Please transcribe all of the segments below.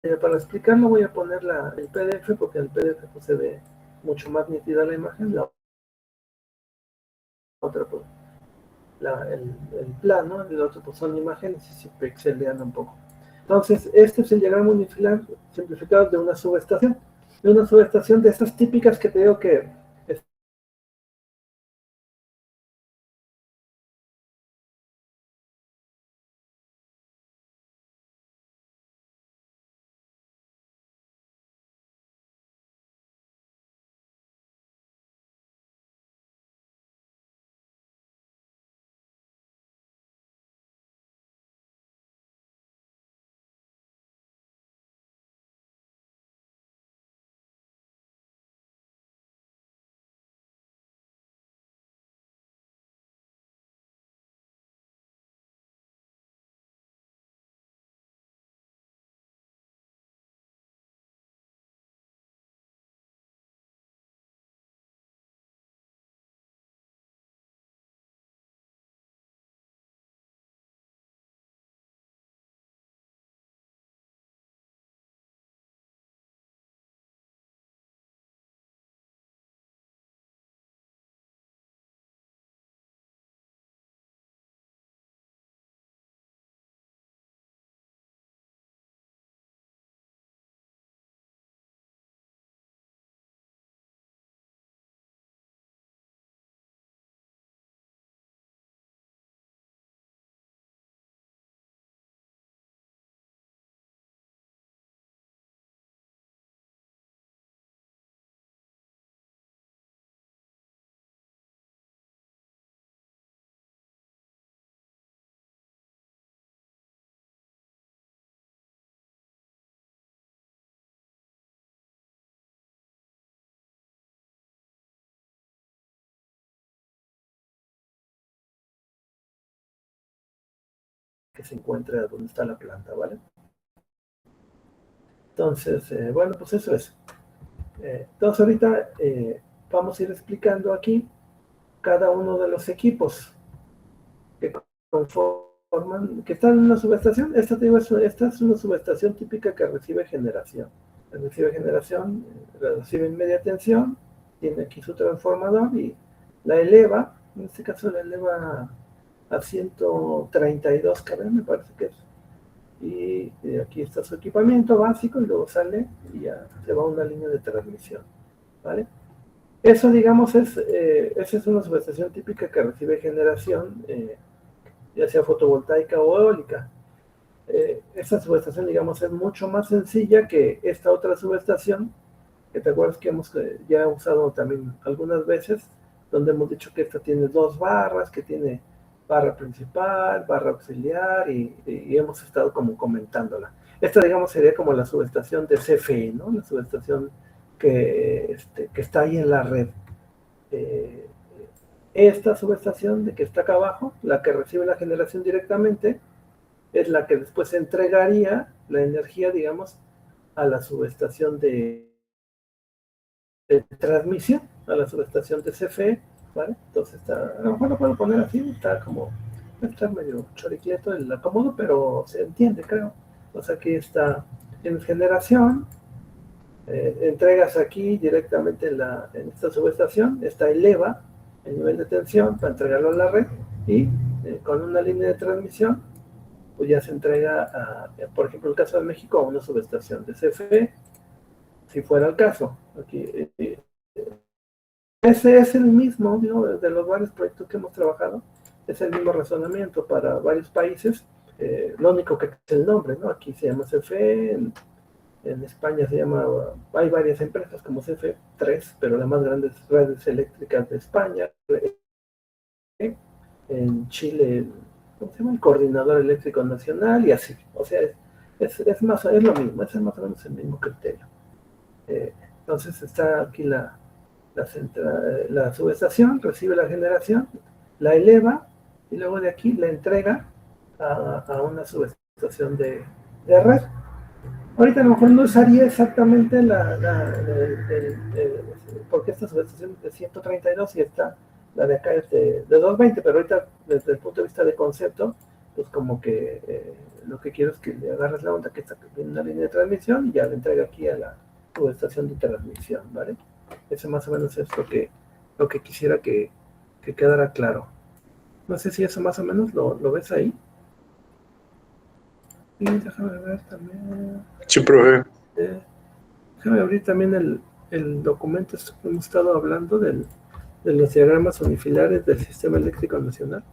Para explicarlo voy a poner el PDF, porque en el PDF pues, se ve mucho más nítida la imagen. La otra pues, el plano, el otro pues son imágenes y se pixelean un poco. Entonces, este es el diagrama unifilar simplificado de una subestación. De una subestación de estas típicas que te digo que que se encuentre donde está la planta, ¿vale? Entonces, bueno, pues eso es. Entonces ahorita vamos a ir explicando aquí cada uno de los equipos que conforman, que están en una subestación. Esta es una subestación típica que recibe generación. Recibe media tensión, tiene aquí su transformador y la eleva, en este caso la eleva a 132 kV, me parece que es. Y aquí está su equipamiento básico y luego sale y ya se va a una línea de transmisión, ¿vale? Eso, digamos, esa es una subestación típica que recibe generación, ya sea fotovoltaica o eólica. Esta subestación, digamos, es mucho más sencilla que esta otra subestación, que te acuerdas que hemos ya usado también algunas veces, donde hemos dicho que esta tiene dos barras, que tiene barra principal, barra auxiliar, y hemos estado como comentándola. Esta, digamos, sería como la subestación de CFE, ¿no? La subestación que está ahí en la red. Eh, Esta subestación de que está acá abajo, la que recibe la generación directamente, es la que después entregaría la energía, digamos, a la subestación de transmisión, a la subestación de CFE, ¿vale? Entonces está, a lo mejor lo puedo poner así, está medio choriquieto el acomodo, pero se entiende, creo. O sea, aquí está en generación, entregas aquí directamente en esta subestación, esta eleva el nivel de tensión para entregarlo a la red y con una línea de transmisión pues ya se entrega, por ejemplo, en el caso de México, a una subestación de CFE, si fuera el caso. Aquí, ese es el mismo, ¿no? De los varios proyectos que hemos trabajado, es el mismo razonamiento para varios países, lo único que es el nombre, ¿no? Aquí se llama CFE, en España se llama, hay varias empresas como CFE3, pero la más grande es Redes Eléctricas de España, en Chile, ¿cómo se llama? El Coordinador Eléctrico Nacional y así. O sea, es lo mismo, es más o menos el mismo criterio. Entonces está aquí la subestación, recibe la generación, la eleva y luego de aquí la entrega a una subestación de red. Ahorita a lo mejor no usaría exactamente porque esta subestación es de 132 y esta, la de acá es de 220, pero ahorita desde el punto de vista de concepto, pues como que lo que quiero es que le agarres la onda que está en una línea de transmisión y ya le entrega aquí a la subestación de transmisión, ¿vale? Eso más o menos es lo que quisiera que quedara claro. No sé si eso más o menos lo ves ahí. Y déjame ver también. Sí, profe. Déjame abrir también el documento que hemos estado hablando de los diagramas unifilares del Sistema Eléctrico Nacional.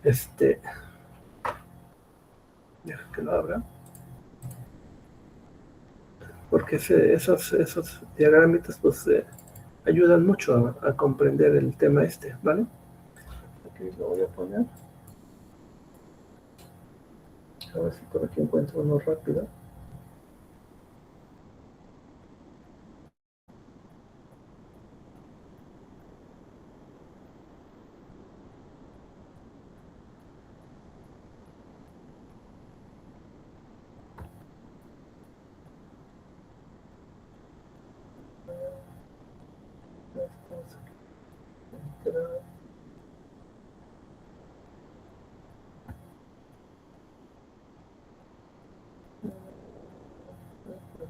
Deja que lo abra. Porque esos diagramitas pues ayudan mucho a comprender el tema ¿vale? Aquí lo voy a poner. A ver si por aquí encuentro uno rápido.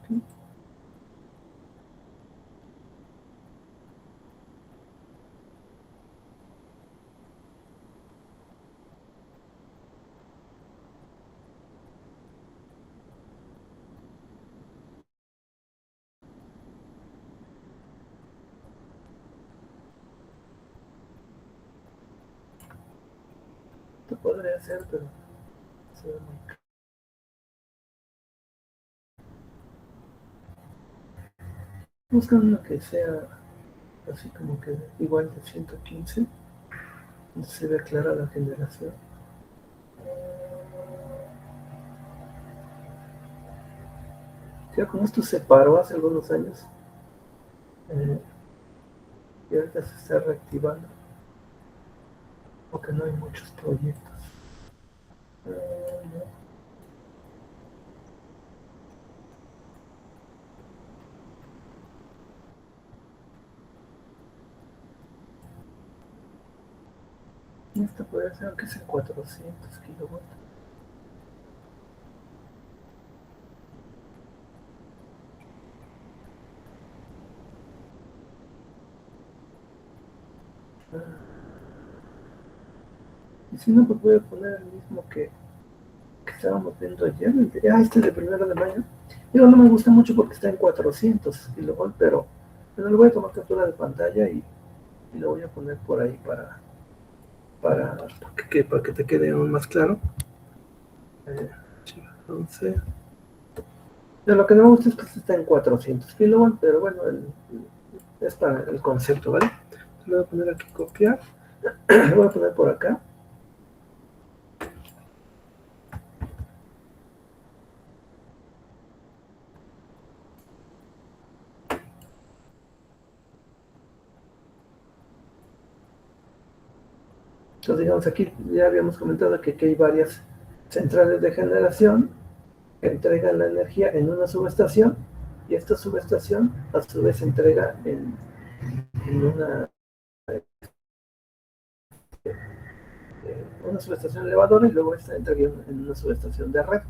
Aquí. Esto podría ser, pero se ve muy caro. Buscan uno que sea así como que igual de 115, donde se ve clara la generación. Ya como esto se paró hace algunos años, y ahorita se está reactivando, porque no hay muchos proyectos. Esto puede ser que sea 400 kilowatts. Y si no, pues voy a poner el mismo que estábamos viendo ayer. Este de 1 de mayo. Digo, no me gusta mucho porque está en 400 kilovolts, pero le voy a tomar captura de pantalla y lo voy a poner por ahí para que te quede aún más claro. Entonces, de lo que no me gusta es que está en 400 kilovolts, pero bueno, es para el concepto, ¿vale? Le voy a poner aquí copiar, lo voy a poner por acá. Entonces, digamos, aquí ya habíamos comentado que aquí hay varias centrales de generación que entregan la energía en una subestación y esta subestación a su vez entrega en una subestación elevadora y luego esta entrega en una subestación de red.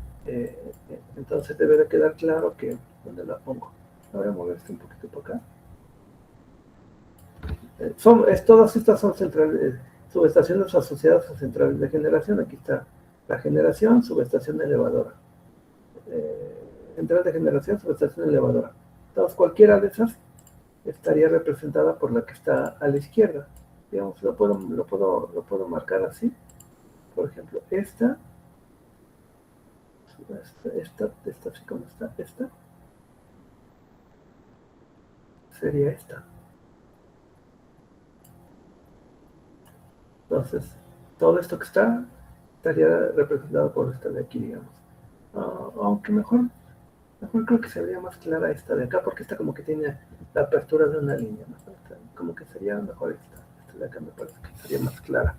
Entonces debe de quedar claro que dónde la pongo. Voy a mover esto un poquito por acá. Todas estas son centrales, subestaciones asociadas a centrales de generación. Aquí está la generación, subestación elevadora. Central de generación, subestación elevadora. Entonces, cualquiera de esas estaría representada por la que está a la izquierda. Digamos, lo puedo marcar así. Por ejemplo, esta así como está, esta sería esta. Entonces, todo esto que estaría representado por esta de aquí, digamos. Aunque mejor creo que sería más clara esta de acá, porque esta como que tiene la apertura de una línea, ¿no? Como que sería mejor esta de acá me parece que sería más clara,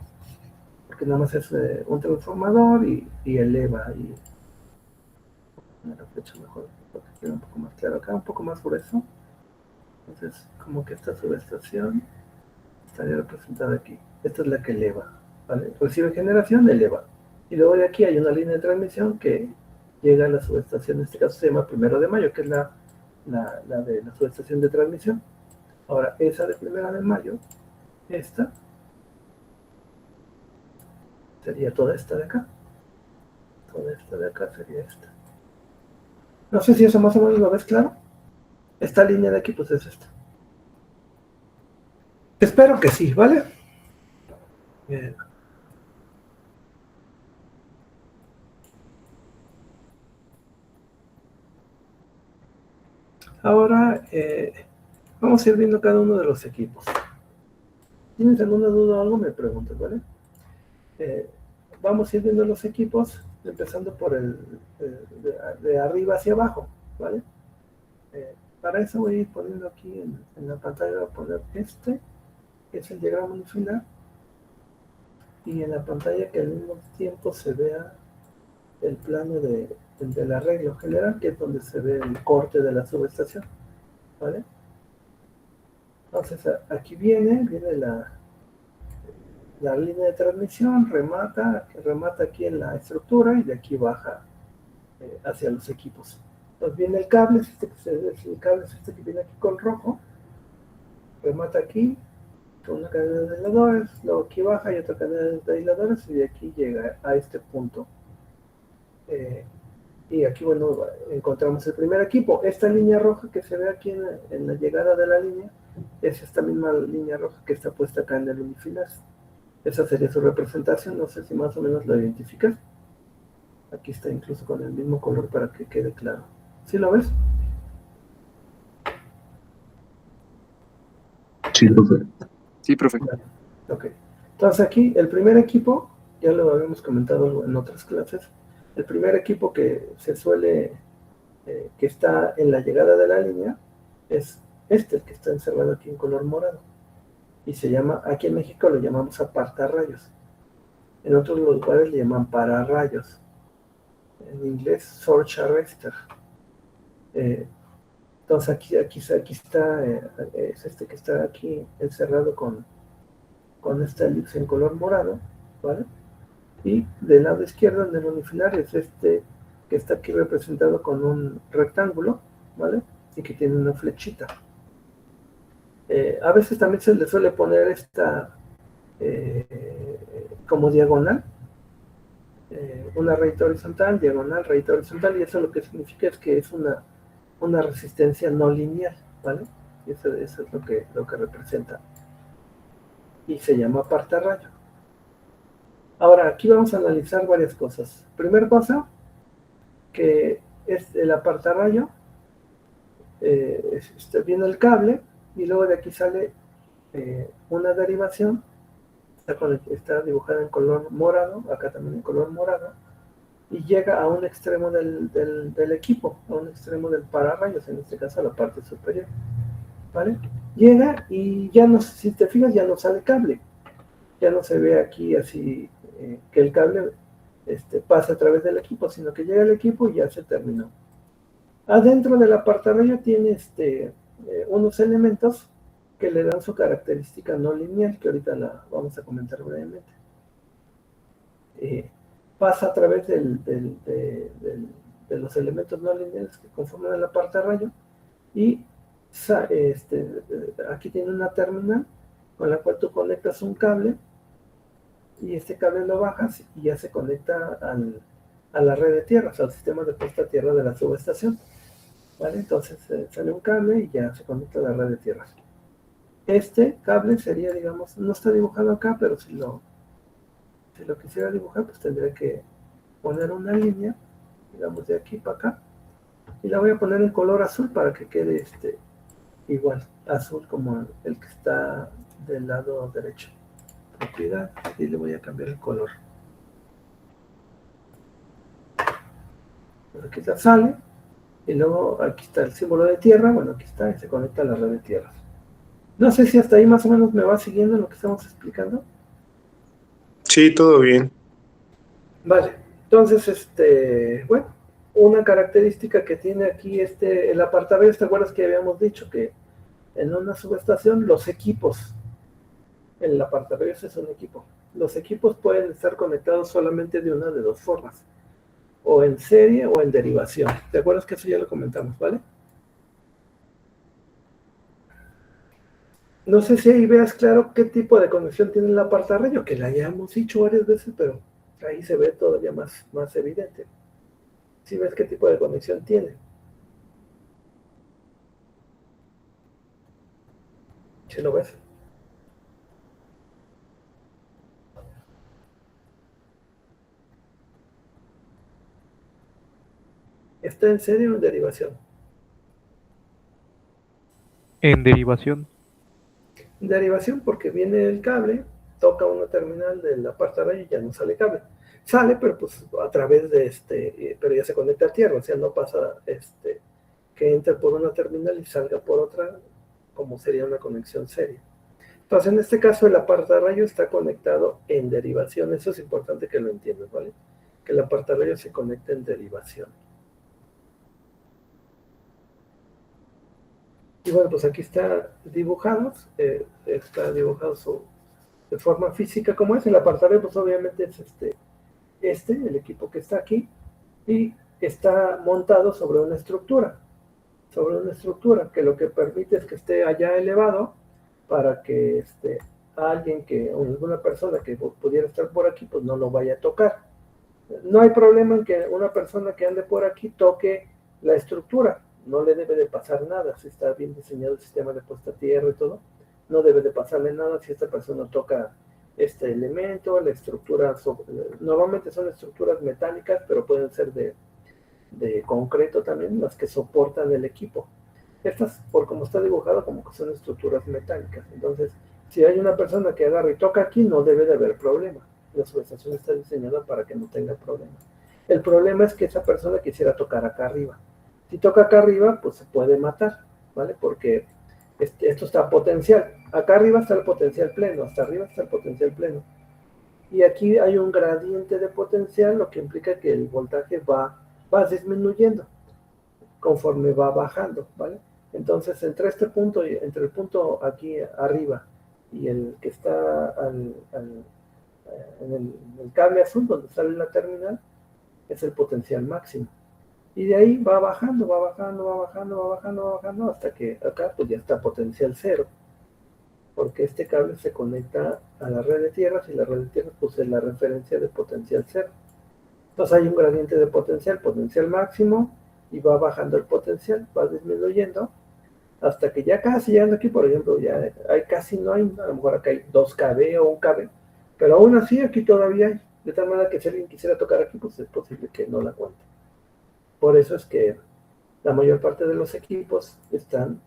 porque nada más es un transformador y eleva, y la flecha mejor, porque queda un poco más claro acá, un poco más grueso. Entonces, como que esta subestación estaría representada aquí. Esta es la que eleva, ¿vale? Recibe generación, eleva. Y luego de aquí hay una línea de transmisión que llega a la subestación, en este caso se llama 1 de Mayo, que es la de la subestación de transmisión. Ahora, esa de 1 de Mayo, esta, sería toda esta de acá. Toda esta de acá sería esta. No sé si eso más o menos lo ves claro. Esta línea de aquí, pues es esta. Espero que sí, ¿vale? Bien. Ahora vamos a ir viendo cada uno de los equipos. ¿Tienes alguna duda o algo? Me preguntas, ¿vale? Vamos a ir viendo los equipos, empezando por de arriba hacia abajo, ¿vale? Para eso voy a ir poniendo aquí en la pantalla, voy a poner este, que es el diagrama unifilar, y en la pantalla que al mismo tiempo se vea el plano del arreglo general, que es donde se ve el corte de la subestación, ¿vale? Entonces aquí viene la línea de transmisión, remata aquí en la estructura y de aquí baja hacia los equipos. Entonces viene el cable, el cable es este que viene aquí con rojo, remata aquí con una cadena de aisladores, luego aquí baja y otra cadena de aisladores y de aquí llega a este punto. Y aquí, bueno, encontramos el primer equipo. Esta línea roja que se ve aquí en la llegada de la línea es esta misma línea roja que está puesta acá en el unifilar. Esa sería su representación, no sé si más o menos lo identificas. Aquí está incluso con el mismo color para que quede claro. ¿Sí lo ves? Sí, profe. Sí, profe. Ok. Entonces aquí el primer equipo, ya lo habíamos comentado en otras clases, el primer equipo que se suele, que está en la llegada de la línea, es este, el que está encerrado aquí en color morado. Y se llama, aquí en México lo llamamos apartarrayos. En otros lugares le llaman pararrayos. En inglés, surge arrestor. Entonces aquí está, es este que está aquí encerrado con esta elipse en color morado, ¿vale? Y del lado izquierdo, en el unifilar, es este que está aquí representado con un rectángulo, ¿vale? Y que tiene una flechita. A veces también se le suele poner esta como diagonal, una rayita horizontal, diagonal, rayita horizontal, y eso lo que significa es que es una resistencia no lineal, ¿vale? Eso es lo que representa. Y se llama apartarrayo. Ahora, aquí vamos a analizar varias cosas. Primera cosa, que es el apartarrayo, viene el cable, y luego de aquí sale una derivación, está dibujada en color morado, acá también en color morado, y llega a un extremo del equipo, a un extremo del pararrayos, en este caso a la parte superior, ¿vale? Llega y ya no, si te fijas, ya no sale cable, ya no se ve aquí así que el cable pasa a través del equipo, sino que llega el equipo y ya se terminó. Adentro del apartarrayo tiene unos elementos que le dan su característica no lineal, que ahorita la vamos a comentar brevemente. Pasa a través de los elementos no lineales que conforman el apartarrayo y aquí tiene una terminal con la cual tú conectas un cable y este cable lo bajas y ya se conecta a la red de tierras, al sistema de puesta a tierra de la subestación. ¿Vale? Entonces sale un cable y ya se conecta a la red de tierras. Este cable sería, digamos, no está dibujado acá, pero si lo quisiera dibujar, pues tendría que poner una línea, digamos, de aquí para acá, y la voy a poner en color azul para que quede igual, azul como el que está del lado derecho. Propiedad, y le voy a cambiar el color. Pues aquí sale, y luego aquí está el símbolo de tierra, bueno, aquí está, y se conecta a la red de tierras. No sé si hasta ahí más o menos me va siguiendo lo que estamos explicando. Sí, todo bien. Vale, entonces, bueno, una característica que tiene aquí el apartarrayos, ¿te acuerdas que habíamos dicho que en una subestación los equipos, el apartarrayos es un equipo, Los equipos pueden estar conectados solamente de una de dos formas, o en serie o en derivación. ¿Te acuerdas que eso ya lo comentamos, vale? No sé si ahí veas claro qué tipo de conexión tiene la partarrayo, que la ya hemos dicho varias veces, pero ahí se ve todavía más evidente. Si ves qué tipo de conexión tiene. Si lo ves. ¿Está en serie o en derivación? En derivación. Derivación porque viene el cable, toca una terminal de la partarrayo y ya no sale cable. Sale, pero pues a través de pero ya se conecta a tierra, o sea, no pasa que entre por una terminal y salga por otra, como sería una conexión serie. Entonces, en este caso, el apartarrayo está conectado en derivación. Eso es importante que lo entiendas, ¿vale? Que el apartarrayo se conecta en derivación. Y bueno, pues aquí está dibujado de forma física como es. El apartarrayo, pues obviamente es el equipo que está aquí, y está montado sobre una estructura que lo que permite es que esté allá elevado para que alguien o alguna persona que pudiera estar por aquí, pues no lo vaya a tocar. No hay problema en que una persona que ande por aquí toque la estructura, no le debe de pasar nada, si está bien diseñado el sistema de puesta a tierra y todo, no debe de pasarle nada si esta persona toca este elemento, la estructura, normalmente son estructuras metálicas, pero pueden ser de concreto también, las que soportan el equipo. Estas, por como está dibujado, como que son estructuras metálicas. Entonces, si hay una persona que agarra y toca aquí, no debe de haber problema. La subestación está diseñada para que no tenga problema. El problema es que esa persona quisiera tocar acá arriba. Si toca acá arriba, pues se puede matar, ¿vale? Porque esto está potencial. Acá arriba está el potencial pleno, hasta arriba está el potencial pleno. Y aquí hay un gradiente de potencial, lo que implica que el voltaje va disminuyendo conforme va bajando, ¿vale? Entonces, entre el punto aquí arriba y el que está en el cable azul, donde sale la terminal, es el potencial máximo. Y de ahí va bajando, va bajando, va bajando, va bajando, va bajando, hasta que acá pues ya está potencial cero, porque este cable se conecta a la red de tierras y la red de tierras pues es la referencia de potencial cero. Entonces hay un gradiente de potencial máximo, y va bajando el potencial, va disminuyendo, hasta que ya casi llegando aquí, por ejemplo, ya casi no hay, a lo mejor acá hay 2 kb o 1 kb, pero aún así aquí todavía hay, de tal manera que si alguien quisiera tocar aquí, pues es posible que no la cuente. Por eso es que la mayor parte de los equipos están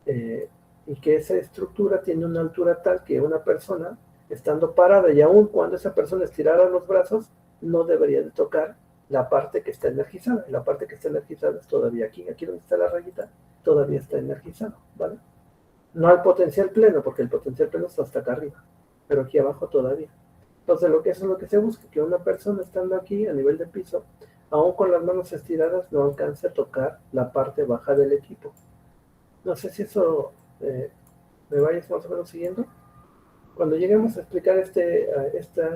y que esa estructura tiene una altura tal que una persona, estando parada, y aún cuando esa persona estirara los brazos, no debería de tocar la parte que está energizada. Y la parte que está energizada es todavía aquí donde está la rayita, todavía está energizado, ¿vale? No al potencial pleno, porque el potencial pleno está hasta acá arriba, pero aquí abajo todavía. Entonces, eso es lo que se busca, que una persona estando aquí a nivel de piso, aún con las manos estiradas, no alcance a tocar la parte baja del equipo. No sé si eso me vayas más o menos siguiendo. Cuando lleguemos a explicar este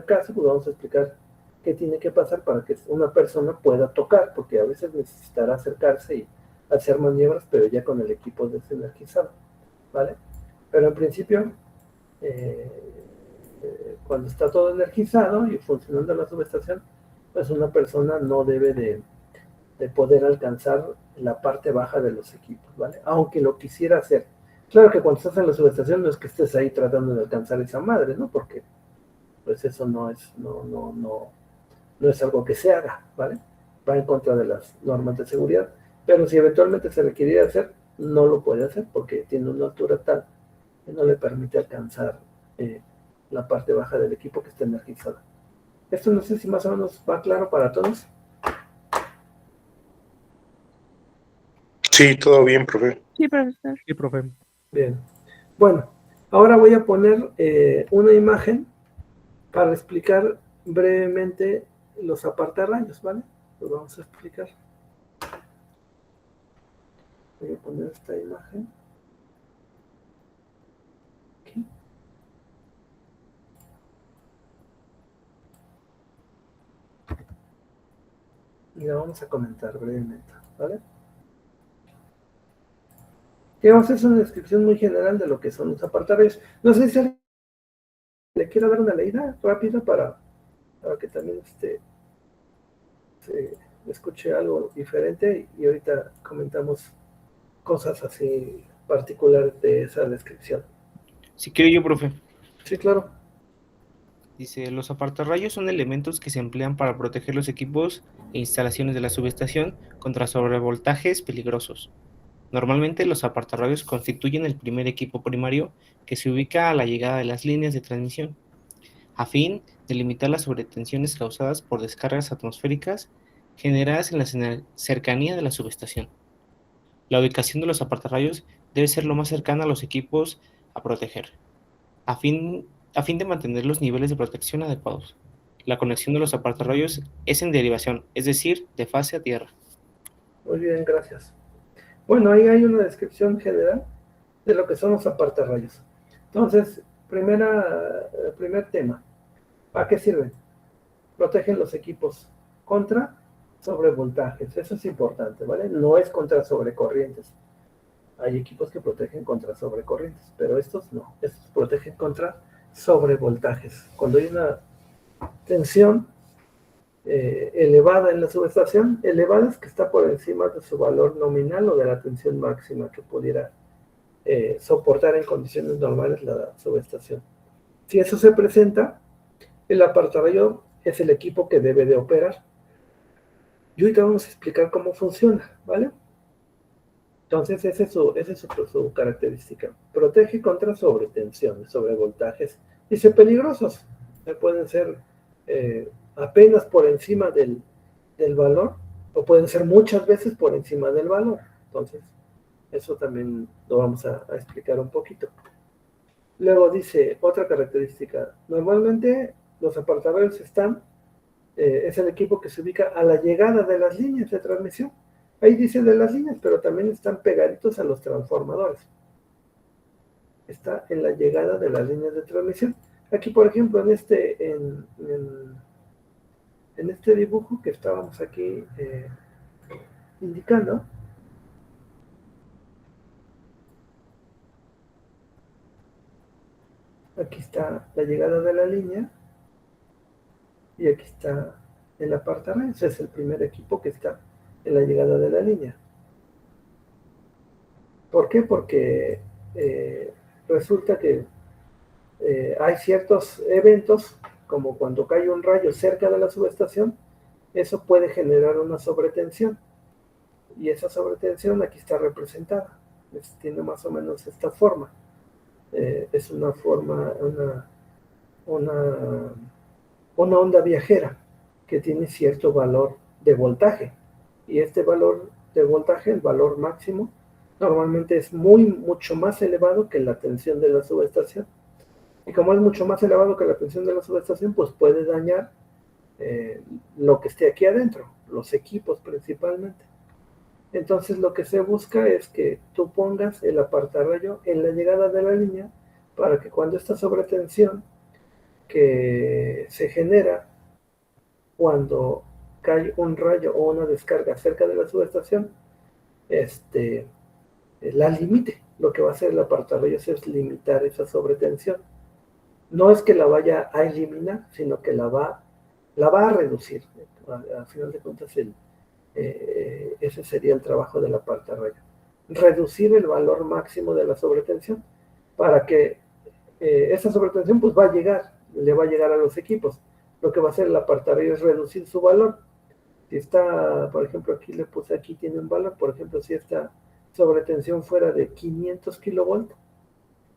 caso, pues vamos a explicar qué tiene que pasar para que una persona pueda tocar, porque a veces necesitará acercarse y hacer maniobras, pero ya con el equipo desenergizado, ¿vale? Pero en principio, eh, cuando está todo energizado y funcionando la subestación, pues una persona no debe de poder alcanzar la parte baja de los equipos, ¿vale? Aunque lo quisiera hacer. Claro que cuando estás en la subestación no es que estés ahí tratando de alcanzar esa madre, ¿no? Porque pues eso no es algo que se haga, ¿vale? Va en contra de las normas de seguridad. Pero si eventualmente se requiriera hacer, no lo puede hacer porque tiene una altura tal que no le permite alcanzar la parte baja del equipo que está energizada. Esto no sé si más o menos va claro para todos. Sí, todo bien, profe. Sí, profesor. Sí, profe. Bien. Bueno, ahora voy a poner una imagen para explicar brevemente los apartarrayos, ¿vale? Los vamos a explicar. Voy a poner esta imagen. y la vamos a comentar brevemente, ¿vale? Digamos, es una descripción muy general de lo que son los apartarrayos. No sé si alguien le quiero dar una leída rápida para que también se escuche algo diferente y ahorita comentamos cosas así particulares de esa descripción. Si quiero yo, profe. Sí, claro. Dice, los apartarrayos son elementos que se emplean para proteger los equipos e instalaciones de la subestación contra sobrevoltajes peligrosos. Normalmente los apartarrayos constituyen el primer equipo primario que se ubica a la llegada de las líneas de transmisión, a fin de limitar las sobretensiones causadas por descargas atmosféricas generadas en la cercanía de la subestación. La ubicación de los apartarrayos debe ser lo más cercana a los equipos a proteger, a fin de mantener los niveles de protección adecuados. La conexión de los apartarrayos es en derivación, es decir, de fase a tierra. Muy bien, gracias. Bueno, ahí hay una descripción general de lo que son los apartarrayos. Entonces, primer tema. ¿Para qué sirven? Protegen los equipos contra sobrevoltajes. Eso es importante, ¿vale? No es contra sobrecorrientes. Hay equipos que protegen contra sobrecorrientes, pero estos no. Estos protegen contra sobrevoltajes. Cuando hay una tensión elevada en la subestación, elevada es que está por encima de su valor nominal o de la tensión máxima que pudiera soportar en condiciones normales la subestación. Si eso se presenta, el apartarrayo es el equipo que debe de operar. Y ahorita vamos a explicar cómo funciona, ¿vale? Entonces, esa es su característica. Protege contra sobretensiones, sobrevoltajes. Dice peligrosos. Pueden ser apenas por encima del valor, o pueden ser muchas veces por encima del valor. Entonces, eso también lo vamos a explicar un poquito. Luego dice otra característica. Normalmente los apartarrayos es el equipo que se ubica a la llegada de las líneas de transmisión. Ahí dice de las líneas, pero también están pegaditos a los transformadores. Está en la llegada de las líneas de transmisión. Aquí, por ejemplo, en este dibujo que estábamos aquí indicando, aquí está la llegada de la línea y aquí está el apartarrayo. Ese es el primer equipo que está en la llegada de la línea. ¿Por qué? Porque resulta que hay ciertos eventos, como cuando cae un rayo cerca de la subestación, eso puede generar una sobretensión. Y esa sobretensión aquí está representada. Tiene más o menos esta forma. Es una forma, una onda viajera que tiene cierto valor de voltaje. Y este valor de voltaje, el valor máximo, normalmente es mucho más elevado que la tensión de la subestación. Y como es mucho más elevado que la tensión de la subestación, pues puede dañar lo que esté aquí adentro, los equipos principalmente. Entonces lo que se busca es que tú pongas el apartarrayo en la llegada de la línea para que cuando esta sobretensión que se genera cuando cae un rayo o una descarga cerca de la subestación, la limite. Lo que va a hacer el apartarrayo es limitar esa sobretensión. No es que la vaya a eliminar, sino que la va a reducir. Al final de cuentas, ese sería el trabajo del apartarrayo. Reducir el valor máximo de la sobretensión para que esa sobretensión pues le va a llegar a los equipos. Lo que va a hacer el apartarrayo es reducir su valor. Si está, por ejemplo, aquí tiene un valor, por ejemplo, si esta sobretensión fuera de 500 kilovolts,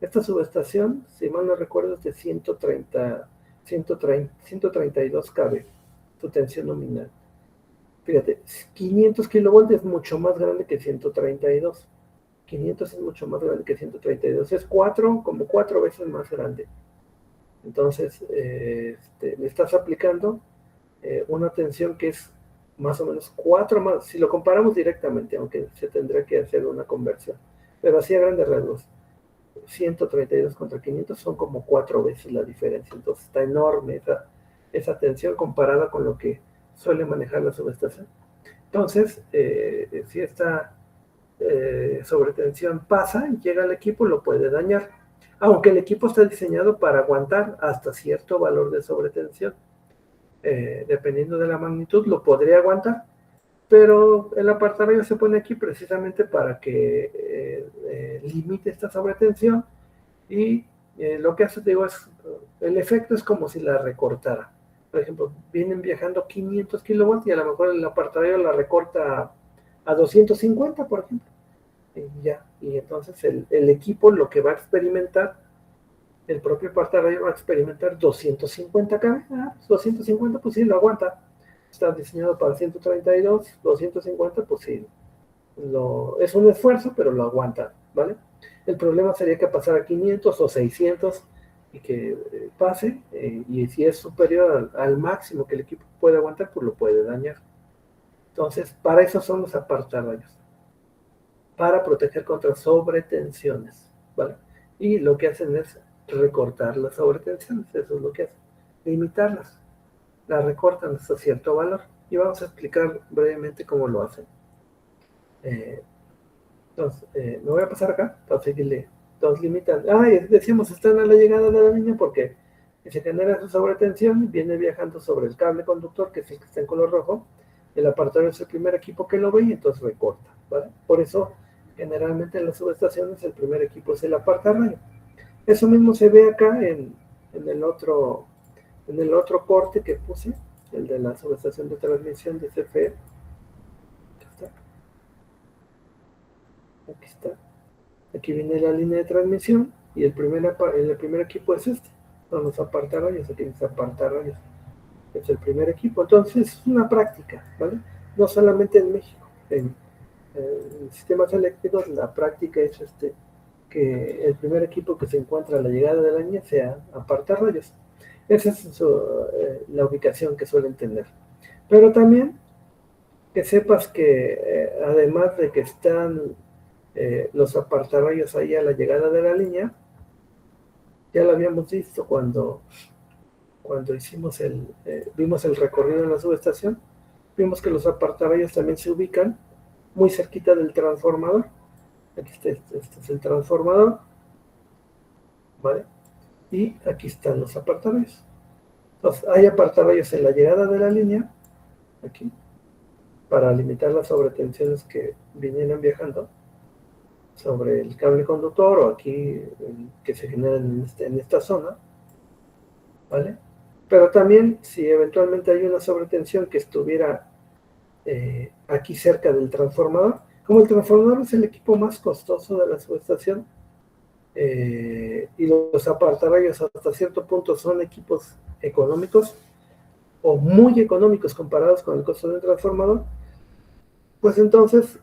esta subestación, si mal no recuerdo, es de 132 kV, su tensión nominal. Fíjate, 500 kilovolts es mucho más grande que 132. 500 es mucho más grande que 132. Es como cuatro veces más grande. Entonces, le estás aplicando una tensión que es más o menos 4 más, si lo comparamos directamente, aunque se tendrá que hacer una conversión. Pero así a grandes rasgos. 132 contra 500 son como 4 veces la diferencia. Entonces está enorme esa tensión comparada con lo que suele manejar la subestación. Entonces, si esta sobretensión pasa y llega al equipo, lo puede dañar. Aunque el equipo está diseñado para aguantar hasta cierto valor de sobretensión. Dependiendo de la magnitud, lo podría aguantar, pero el apartarrayo se pone aquí precisamente para que limite esta sobretensión y lo que hace, digo, el efecto es como si la recortara. Por ejemplo, vienen viajando 500 kilowatts y a lo mejor el apartarrayo la recorta a 250, por ejemplo. Y entonces el equipo lo que va a experimentar, el propio apartarrayo va a experimentar 250 kb. 250, pues sí, lo aguanta. Está diseñado para 132, 250, pues sí, es un esfuerzo, pero lo aguanta, ¿vale? El problema sería que pasara a 500 o 600 y que pase, y si es superior al máximo que el equipo puede aguantar, pues lo puede dañar. Entonces, para eso son los apartarrayos, para proteger contra sobretensiones, ¿vale? Y lo que hacen es recortar las sobretensiones, eso es lo que hacen, limitarlas, las recortan hasta cierto valor. Y vamos a explicar brevemente cómo lo hacen. Entonces, me voy a pasar acá para seguirle. Entonces limitan. Decíamos, están a la llegada de la línea porque se genera su sobretensión, viene viajando sobre el cable conductor, que es el que está en color rojo. El apartador es el primer equipo que lo ve y entonces recorta, ¿vale? Por eso, generalmente en las subestaciones, el primer equipo es el apartarrayo. Eso mismo se ve acá en el otro corte que puse, el de la subestación de transmisión de CFE. Aquí está. Aquí viene la línea de transmisión y el primer equipo es este. Son los apartarrayos, aquí dice apartarrayos. Es el primer equipo. Entonces es una práctica, ¿vale? No solamente en México. En sistemas eléctricos la práctica es que el primer equipo que se encuentra a la llegada de la línea sea apartarrayos. Esa es la ubicación que suelen tener. Pero también que sepas que además de que están los apartarrayos ahí a la llegada de la línea, ya lo habíamos visto cuando vimos el recorrido en la subestación, vimos que los apartarrayos también se ubican muy cerquita del transformador. Aquí está, este es el transformador, ¿vale? Y aquí están los apartarrayos. Entonces, hay apartarrayos en la llegada de la línea, aquí, para limitar las sobretensiones que vinieran viajando sobre el cable conductor o aquí que se generan en esta zona, ¿vale? Pero también si eventualmente hay una sobretensión que estuviera aquí cerca del transformador, como el transformador es el equipo más costoso de la subestación, y los apartarrayos hasta cierto punto son equipos económicos o muy económicos comparados con el costo del transformador, pues entonces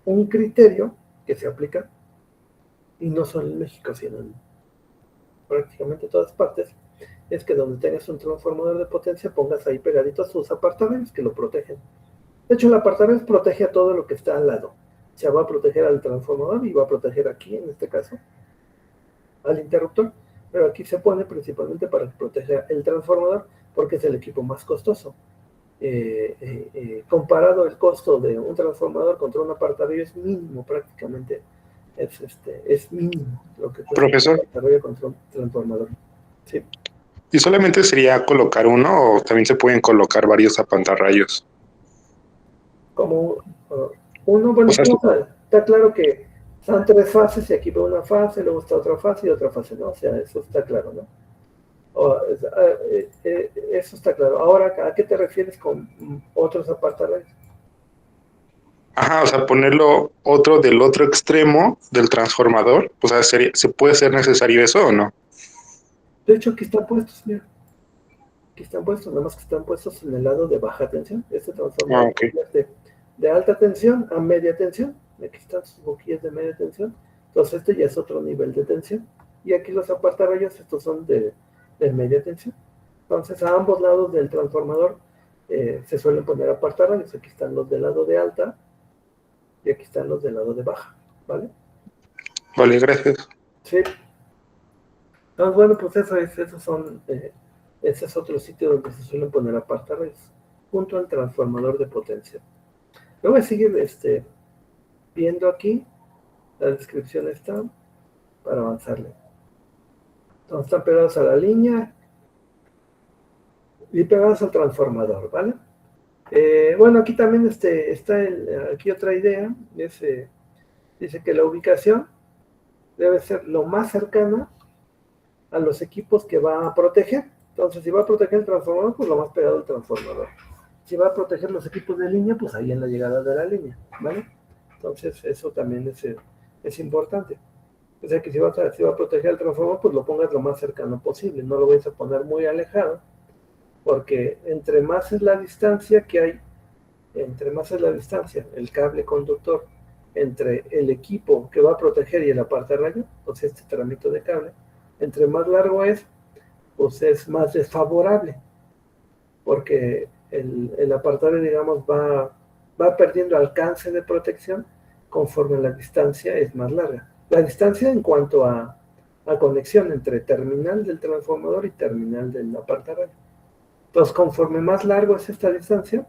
un criterio que se aplica, y no solo en México, sino en prácticamente todas partes, es que donde tengas un transformador de potencia pongas ahí pegaditos sus apartarrayos que lo protegen. De hecho, el apartarrayos protege a todo lo que está al lado. O sea, va a proteger al transformador y va a proteger aquí, en este caso, al interruptor. Pero aquí se pone principalmente para que proteja el transformador porque es el equipo más costoso. Comparado el costo de un transformador contra un apartarrayo es mínimo prácticamente. Es mínimo lo que cuesta Profesor, un apartarrayo contra un transformador. Sí. ¿y solamente sería colocar uno o también se pueden colocar varios apartarrayos? Como uno, bueno, O sea, está claro que son tres fases y aquí veo una fase, luego está otra fase y otra fase, ¿no? O sea, eso está claro, ¿no? Eso está claro. Ahora, ¿a qué te refieres con otros apartarrayos? ajá, o sea, ponerlo otro del otro extremo del transformador, o sea, ¿se puede ser necesario eso o no? De hecho, aquí están puestos, mira. Aquí están puestos, nada más que están puestos en el lado de baja tensión. Este transformador Ok. de alta tensión a media tensión. Aquí están sus boquillas de media tensión. Entonces, este ya es otro nivel de tensión. Y aquí los apartarrayos, estos son de media tensión. Entonces, a ambos lados del transformador se suelen poner apartarrayos. Aquí están los del lado de alta y aquí están los del lado de baja, ¿vale? Vale, gracias. Sí. Entonces, bueno, pues ese es otro sitio donde se suelen poner apartarrayos, junto al transformador de potencia. Yo voy a seguir viendo aquí, la descripción está para avanzarle. Entonces están pegados a la línea y pegados al transformador, ¿vale? Bueno, aquí también está aquí otra idea, dice que la ubicación debe ser lo más cercana a los equipos que va a proteger. Entonces, si va a proteger el transformador, pues lo más pegado al transformador. Si va a proteger los equipos de línea, pues ahí en la llegada de la línea, ¿vale? Entonces, eso también es importante. O sea, que si va a proteger el transformador, pues lo pongas lo más cercano posible. No lo vayas a poner muy alejado, porque entre más es la distancia que hay, entre más es la distancia, el cable conductor, entre el equipo que va a proteger y el apartarrayo, o sea, este tramito de cable, entre más largo es, pues es más desfavorable, porque el apartarrayo, digamos, va perdiendo alcance de protección conforme la distancia es más larga. La distancia en cuanto a conexión entre terminal del transformador y terminal del apartarrayo. Entonces, conforme más largo es esta distancia,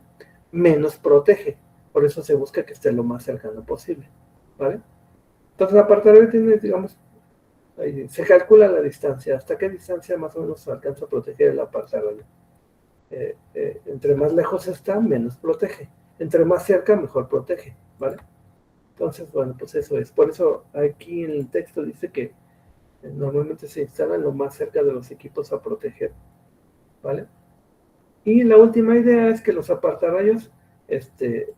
menos protege. Por eso se busca que esté lo más cercano posible, ¿vale? Entonces, el apartarrayo tiene, digamos, ahí se calcula la distancia. ¿Hasta qué distancia más o menos se alcanza a proteger el apartarrayo? Entre más lejos está, menos protege. Entre más cerca, mejor protege, ¿vale? Entonces, bueno, pues eso es. Por eso aquí en el texto dice que normalmente se instalan lo más cerca de los equipos a proteger, ¿vale? Y la última idea es que los apartarrayos,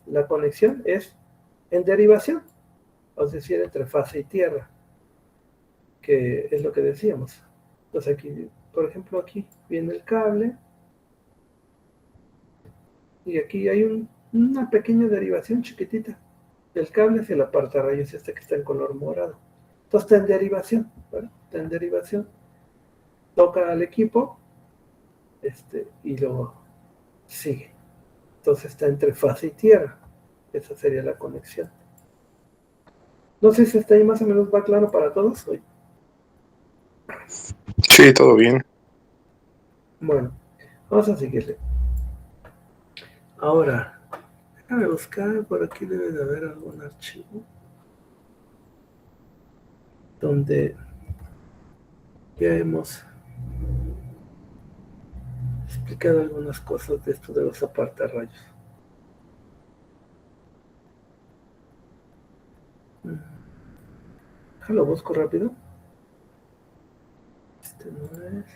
la conexión es en derivación, es decir, entre fase y tierra, que es lo que decíamos. Entonces aquí, por ejemplo, aquí viene el cable y aquí hay una pequeña derivación chiquitita del cable hacia el apartarrayos que está en color morado. Entonces está en derivación, ¿vale? Está en derivación, toca al equipo y luego sigue. Entonces está entre fase y tierra. Esa sería la conexión. No sé si hasta ahí más o menos va claro para todos hoy. Sí, todo bien. Bueno, vamos a seguirle. Ahora, déjame buscar, por aquí debe de haber algún archivo donde ya hemos explicado algunas cosas de esto de los apartarrayos. Lo busco rápido. Este no es.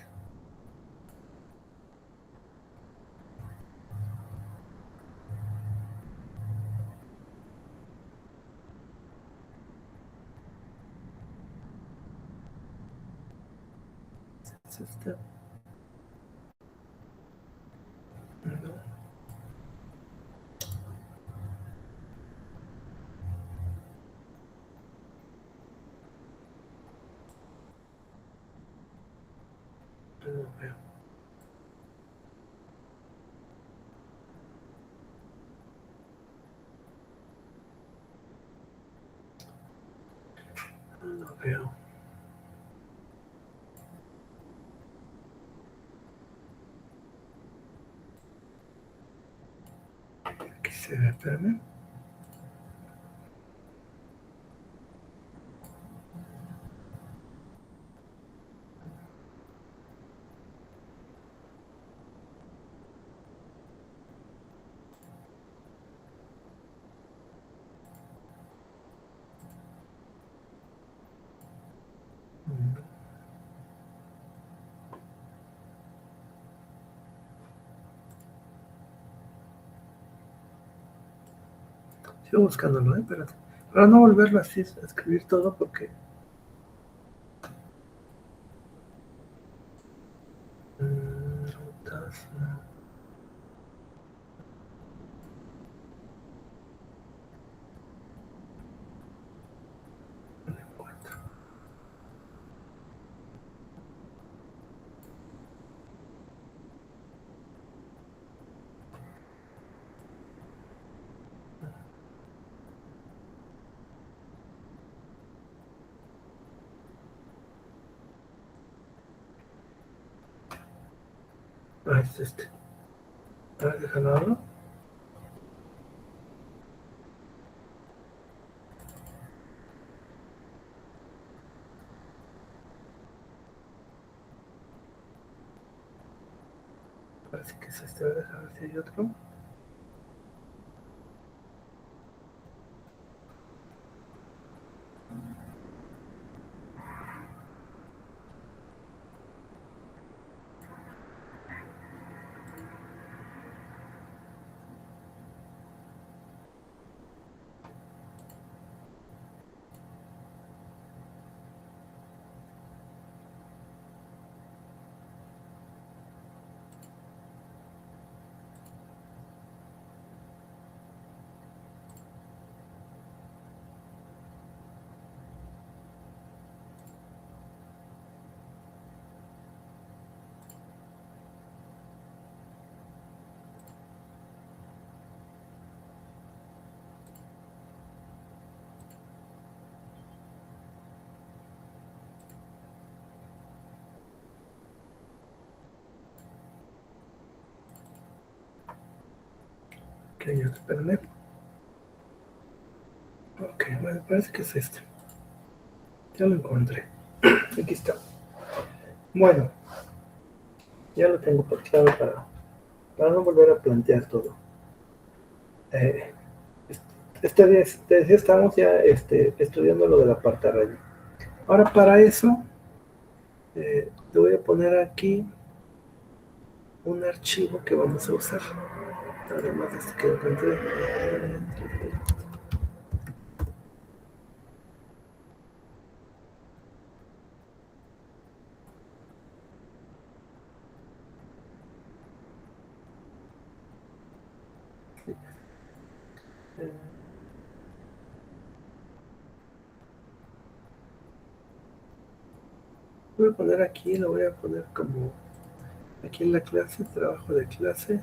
Es este. No. No lo veo. No lo veo. Aquí se ve, espérame. Sigo buscándolo, espérate. Para no volverlo así a escribir todo porque rutas, no. No lo encuentro. Ah, es este. A ver, déjalo abro. Déjame ver si hay otro. Ok, espérame. Ok, bueno, parece que es este. Ya lo encontré. Aquí está. Bueno, ya lo tengo por claro para no volver a plantear todo. Este día estamos ya estudiando lo de la partarraya. Ahora para eso, le voy a poner aquí un archivo que vamos a usar. Además de este que encontré. Voy a poner aquí, lo voy a poner como aquí en la clase, trabajo de clase,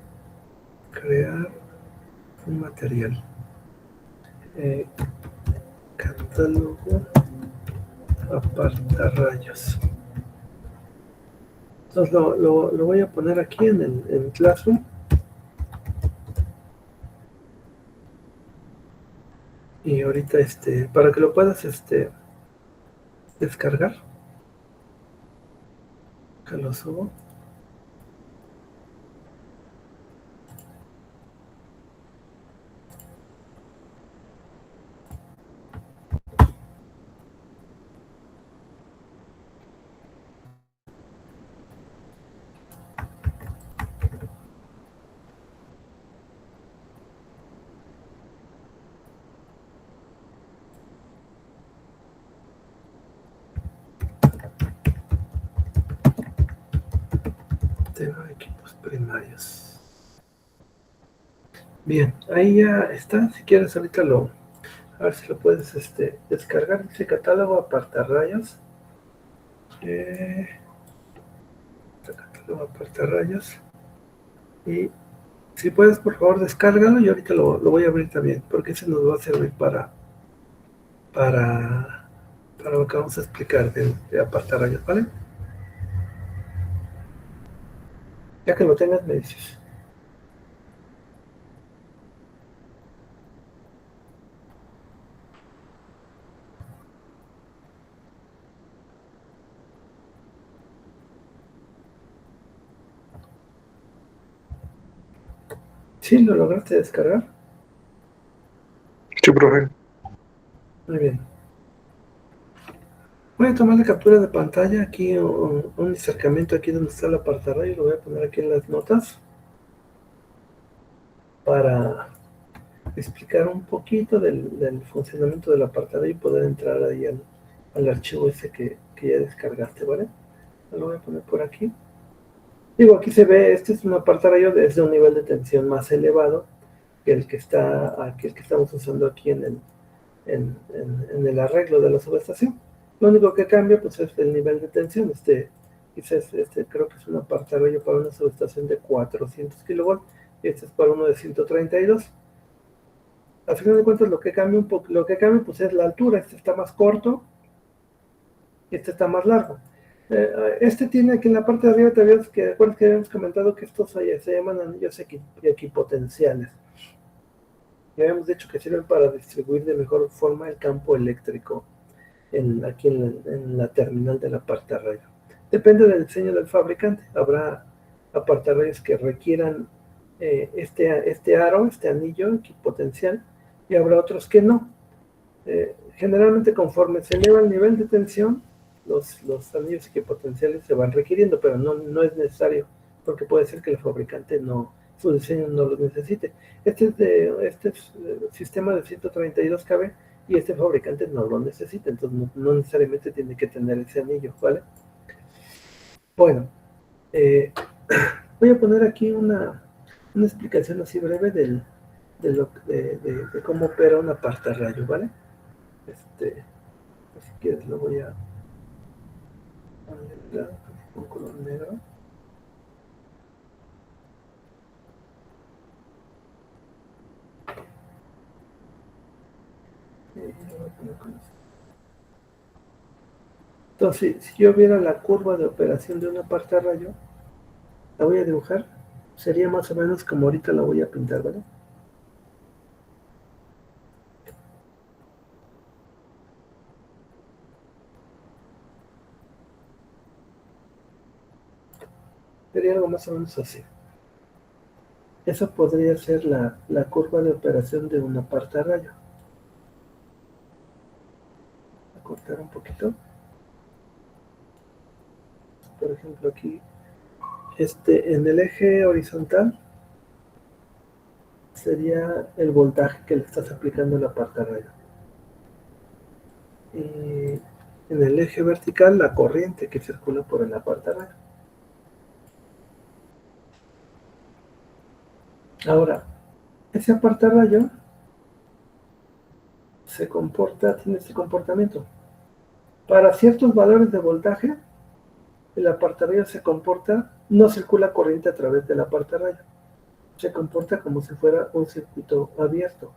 crear un material. Catálogo apartarrayos. Entonces lo voy a poner aquí en Classroom. Y ahorita para que lo puedas descargar. Que lo subo. Tema de equipos primarios. Bien, ahí ya está. Si quieres ahorita a ver si lo puedes descargar. Dice catálogo apartarrayos. Catálogo apartarrayos. Y si puedes, por favor, descárgalo y ahorita lo voy a abrir también, porque ese nos va a servir para lo que vamos a explicar de apartarrayos, ¿vale? Ya que lo tengas, me dices. ¿Sí lo lograste descargar? Sí, profe. Muy bien. Voy a tomar la captura de pantalla aquí, un acercamiento aquí donde está el apartarrayo, lo voy a poner aquí en las notas para explicar un poquito del funcionamiento del apartarrayo y poder entrar ahí al archivo ese que ya descargaste, ¿vale? Lo voy a poner por aquí. Digo, aquí se ve, este es un apartarrayo desde un nivel de tensión más elevado que el que está aquí, el que estamos usando aquí en el arreglo de la subestación. Lo único que cambia pues es el nivel de tensión. Quizás creo que es un apartarrayo para una subestación de 400 kV y este es para uno de 132. Al final de cuentas lo que cambia pues es la altura. Este está más corto y este está más largo. Tiene aquí en la parte de arriba, ¿te acuerdas que habíamos comentado que estos se llaman anillos equipotenciales? Y habíamos dicho que sirven para distribuir de mejor forma el campo eléctrico aquí en la terminal del apartarrayo. Depende del diseño del fabricante. Habrá apartarrayos que requieran este aro, este anillo equipotencial, y habrá otros que no. Generalmente conforme se eleva el nivel de tensión, los anillos equipotenciales se van requiriendo, pero no es necesario, porque puede ser que el fabricante su diseño no lo necesite. Este es sistema de 132 kV y este fabricante no lo necesita, entonces no necesariamente tiene que tener ese anillo, ¿vale? Bueno, voy a poner aquí una explicación así breve de cómo opera una partarrayo, ¿vale? Si quieres lo voy a poner con color negro. Entonces, si yo viera la curva de operación de una partarrayo, la voy a dibujar, sería más o menos como ahorita la voy a pintar, ¿vale? Sería algo más o menos así. Esa podría ser la curva de operación de una partarrayo. Voy a cortar un poquito. Por ejemplo, aquí, en el eje horizontal sería el voltaje que le estás aplicando a la partarrayo. Y en el eje vertical, la corriente que circula por el partarrayo. Ahora, ese partarrayo tiene este comportamiento. Para ciertos valores de voltaje, el partarrayo se comporta, no circula corriente a través del partarrayo. Se comporta como si fuera un circuito abierto.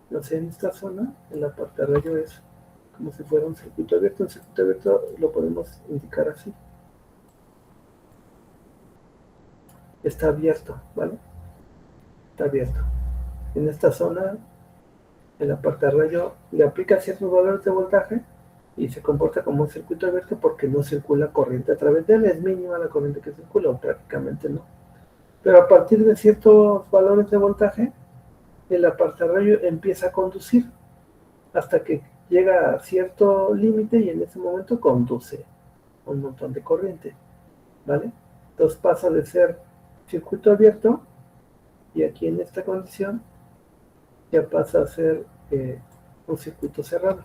No sé, en esta zona, el partarrayo es como si fuera un circuito abierto. Un circuito abierto lo podemos indicar así. Está abierto, ¿vale? Está abierto. En esta zona, el partarrayo le aplica ciertos valores de voltaje y se comporta como un circuito abierto porque no circula corriente a través de él. Es mínima la corriente que circula, o prácticamente no. Pero a partir de ciertos valores de voltaje, el partarrayo empieza a conducir hasta que llega a cierto límite y en ese momento conduce un montón de corriente, ¿vale? Entonces pasa de ser circuito abierto y aquí en esta condición ya pasa a ser un circuito cerrado.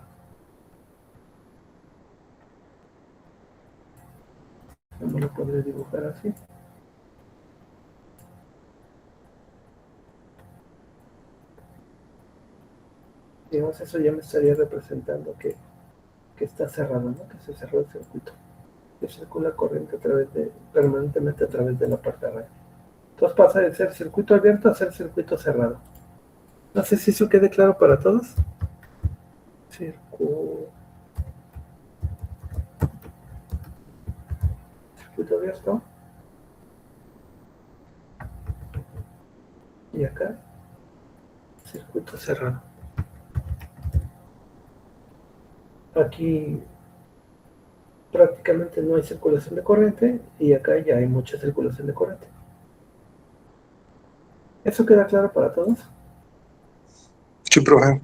¿Cómo lo podré dibujar así? Digamos, eso ya me estaría representando que está cerrado, ¿no? Que se cerró el circuito. Que circula corriente permanentemente a través de la partarrayo. Entonces pasa de ser circuito abierto a ser circuito cerrado. No sé si eso quede claro para todos. Circuito abierto. Y acá, circuito cerrado. Aquí prácticamente no hay circulación de corriente y acá ya hay mucha circulación de corriente. ¿Eso queda claro para todos? Sí, profe.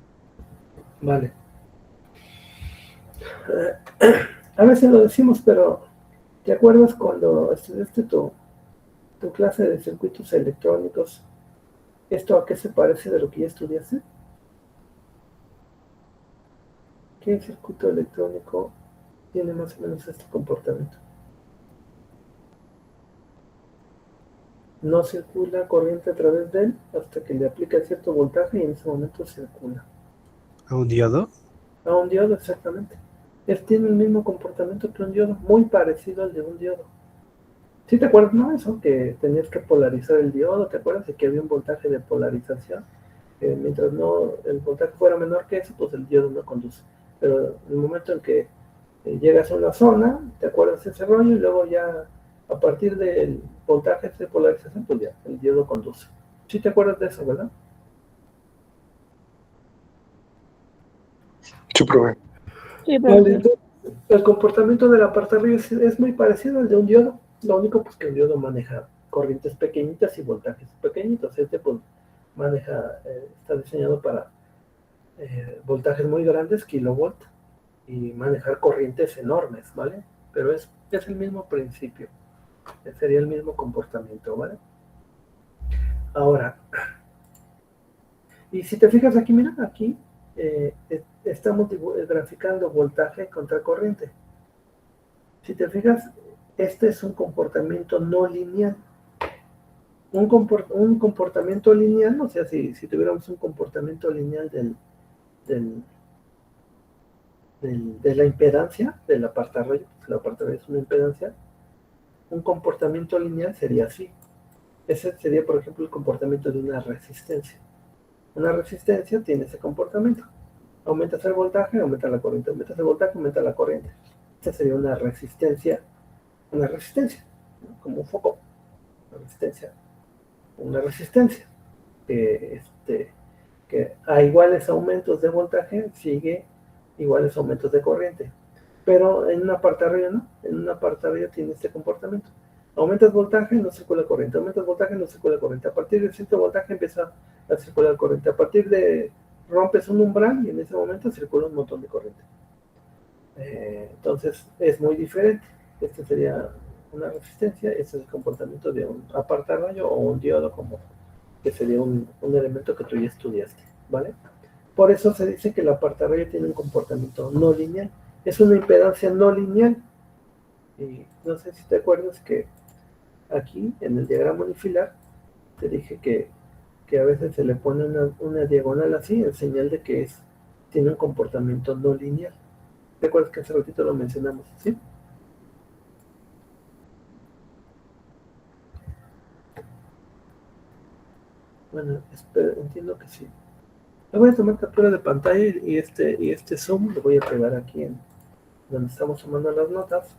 Vale. A veces lo decimos, pero ¿te acuerdas cuando estudiaste tu clase de circuitos electrónicos? ¿Esto a qué se parece de lo que ya estudiaste? ¿Qué circuito electrónico tiene más o menos este comportamiento? No circula corriente a través de él hasta que le aplica cierto voltaje y en ese momento circula. ¿A un diodo? A un diodo, exactamente. Él tiene el mismo comportamiento que un diodo, muy parecido al de un diodo. ¿Sí te acuerdas, no? Eso, que tenías que polarizar el diodo, ¿te acuerdas? De que había un voltaje de polarización. Mientras el voltaje fuera menor que eso, pues el diodo no conduce. Pero en el momento en que llegas a una zona, te acuerdas de ese rollo y luego ya a partir del voltaje de polarización, pues ya el diodo conduce. ¿Sí te acuerdas de eso, verdad? Sí, profe. Sí, Vale, profe. entonces, el comportamiento del partarrayo es muy parecido al de un diodo. Lo único pues que un diodo maneja corrientes pequeñitas y voltajes pequeñitos. Este pues maneja, está diseñado para voltajes muy grandes, kilovolt, y manejar corrientes enormes, ¿vale? Pero es el mismo principio, sería el mismo comportamiento, ¿vale? Ahora, y si te fijas aquí, mira, aquí estamos graficando voltaje contra corriente. Si te fijas, este es un comportamiento no lineal. Un comportamiento lineal, o sea, si tuviéramos un comportamiento lineal de la impedancia del apartarrayo, el apartarrayo es una impedancia, un comportamiento lineal sería así. Ese sería, por ejemplo, el comportamiento de una resistencia. Una resistencia tiene ese comportamiento. Aumentas el voltaje, aumenta la corriente. Aumentas el voltaje, aumenta la corriente. Esta sería una resistencia, ¿no? Como un foco. Una resistencia que a iguales aumentos de voltaje sigue iguales aumentos de corriente. Pero en un apartarrayo no. En un apartarrayo tiene este comportamiento. Aumentas voltaje, no circula corriente. Aumentas voltaje, no circula corriente. A partir de cierto voltaje empieza a circular corriente. A partir de rompes un umbral y en ese momento circula un montón de corriente. Entonces es muy diferente. Este sería una resistencia. Este es el comportamiento de un apartarrayo o un diodo, como que sería un elemento que tú ya estudiaste, ¿vale? Por eso se dice que el apartarrayo tiene un comportamiento no lineal. Es una impedancia no lineal. Y no sé si te acuerdas que aquí en el diagrama unifilar te dije que a veces se le pone una diagonal así en señal de que tiene un comportamiento no lineal. ¿Te acuerdas que hace ratito lo mencionamos? ¿Sí? Bueno, entiendo que sí. Le voy a tomar captura de pantalla y este zoom lo voy a pegar aquí en donde estamos tomando las notas.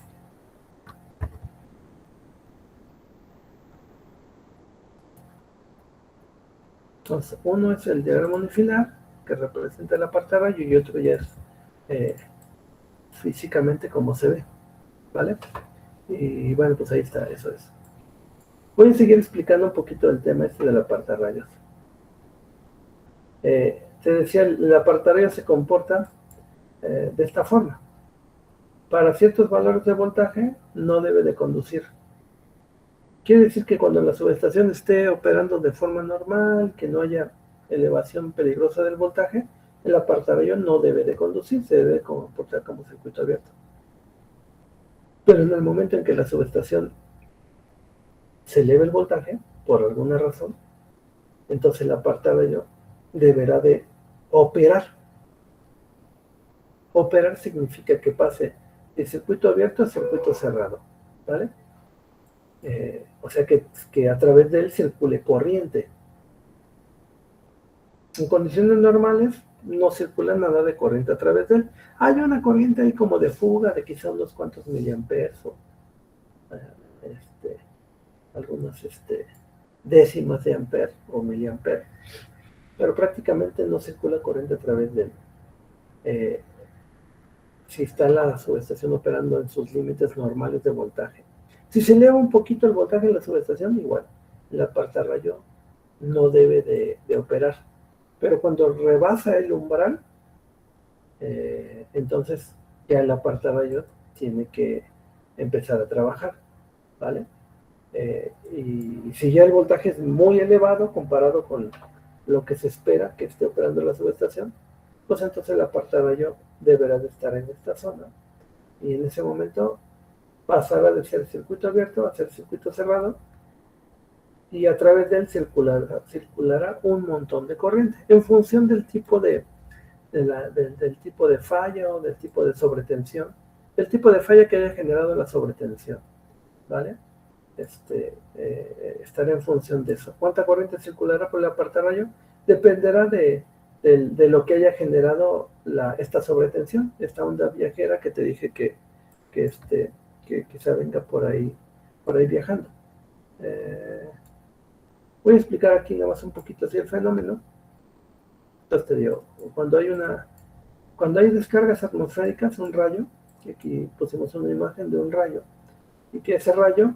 Entonces, uno es el diagrama unifilar, que representa el apartarrayo, y otro ya es físicamente como se ve, ¿vale? Y bueno, pues ahí está, eso es. Voy a seguir explicando un poquito el tema del apartarrayos. Te decía, el apartarrayo se comporta de esta forma. Para ciertos valores de voltaje no debe de conducir. Quiere decir que cuando la subestación esté operando de forma normal, que no haya elevación peligrosa del voltaje, el apartarrayo no debe de conducir, se debe comportar como circuito abierto. Pero en el momento en que la subestación se eleve el voltaje, por alguna razón, entonces el apartarrayo deberá de operar. Operar significa que pase de circuito abierto a circuito cerrado, ¿vale? O sea que a través de él circule corriente. En condiciones normales no circula nada de corriente a través de él. Hay una corriente ahí como de fuga de quizá unos cuantos miliamperes o algunas décimas de amper o miliamper, pero prácticamente no circula corriente a través de él. Si está la subestación operando en sus límites normales de voltaje. Si se eleva un poquito el voltaje de la subestación, igual, el apartarrayo no debe de operar. Pero cuando rebasa el umbral, entonces ya el apartarrayo tiene que empezar a trabajar, ¿vale? Y si ya el voltaje es muy elevado comparado con lo que se espera que esté operando la subestación, pues entonces el apartarrayo deberá de estar en esta zona. Y en ese momento pasará de ser circuito abierto a ser circuito cerrado, y a través de él circulará un montón de corriente en función del tipo del tipo de falla o del tipo de sobretensión, del tipo de falla que haya generado la sobretensión, ¿vale? Estará en función de eso. ¿Cuánta corriente circulará por el apartarrayo? Dependerá de lo que haya generado esta sobretensión, esta onda viajera que te dije que quizá venga por ahí viajando. Voy a explicar aquí nada más un poquito así el fenómeno. Entonces te digo, cuando hay descargas atmosféricas, un rayo, y aquí pusimos una imagen de un rayo, y que ese rayo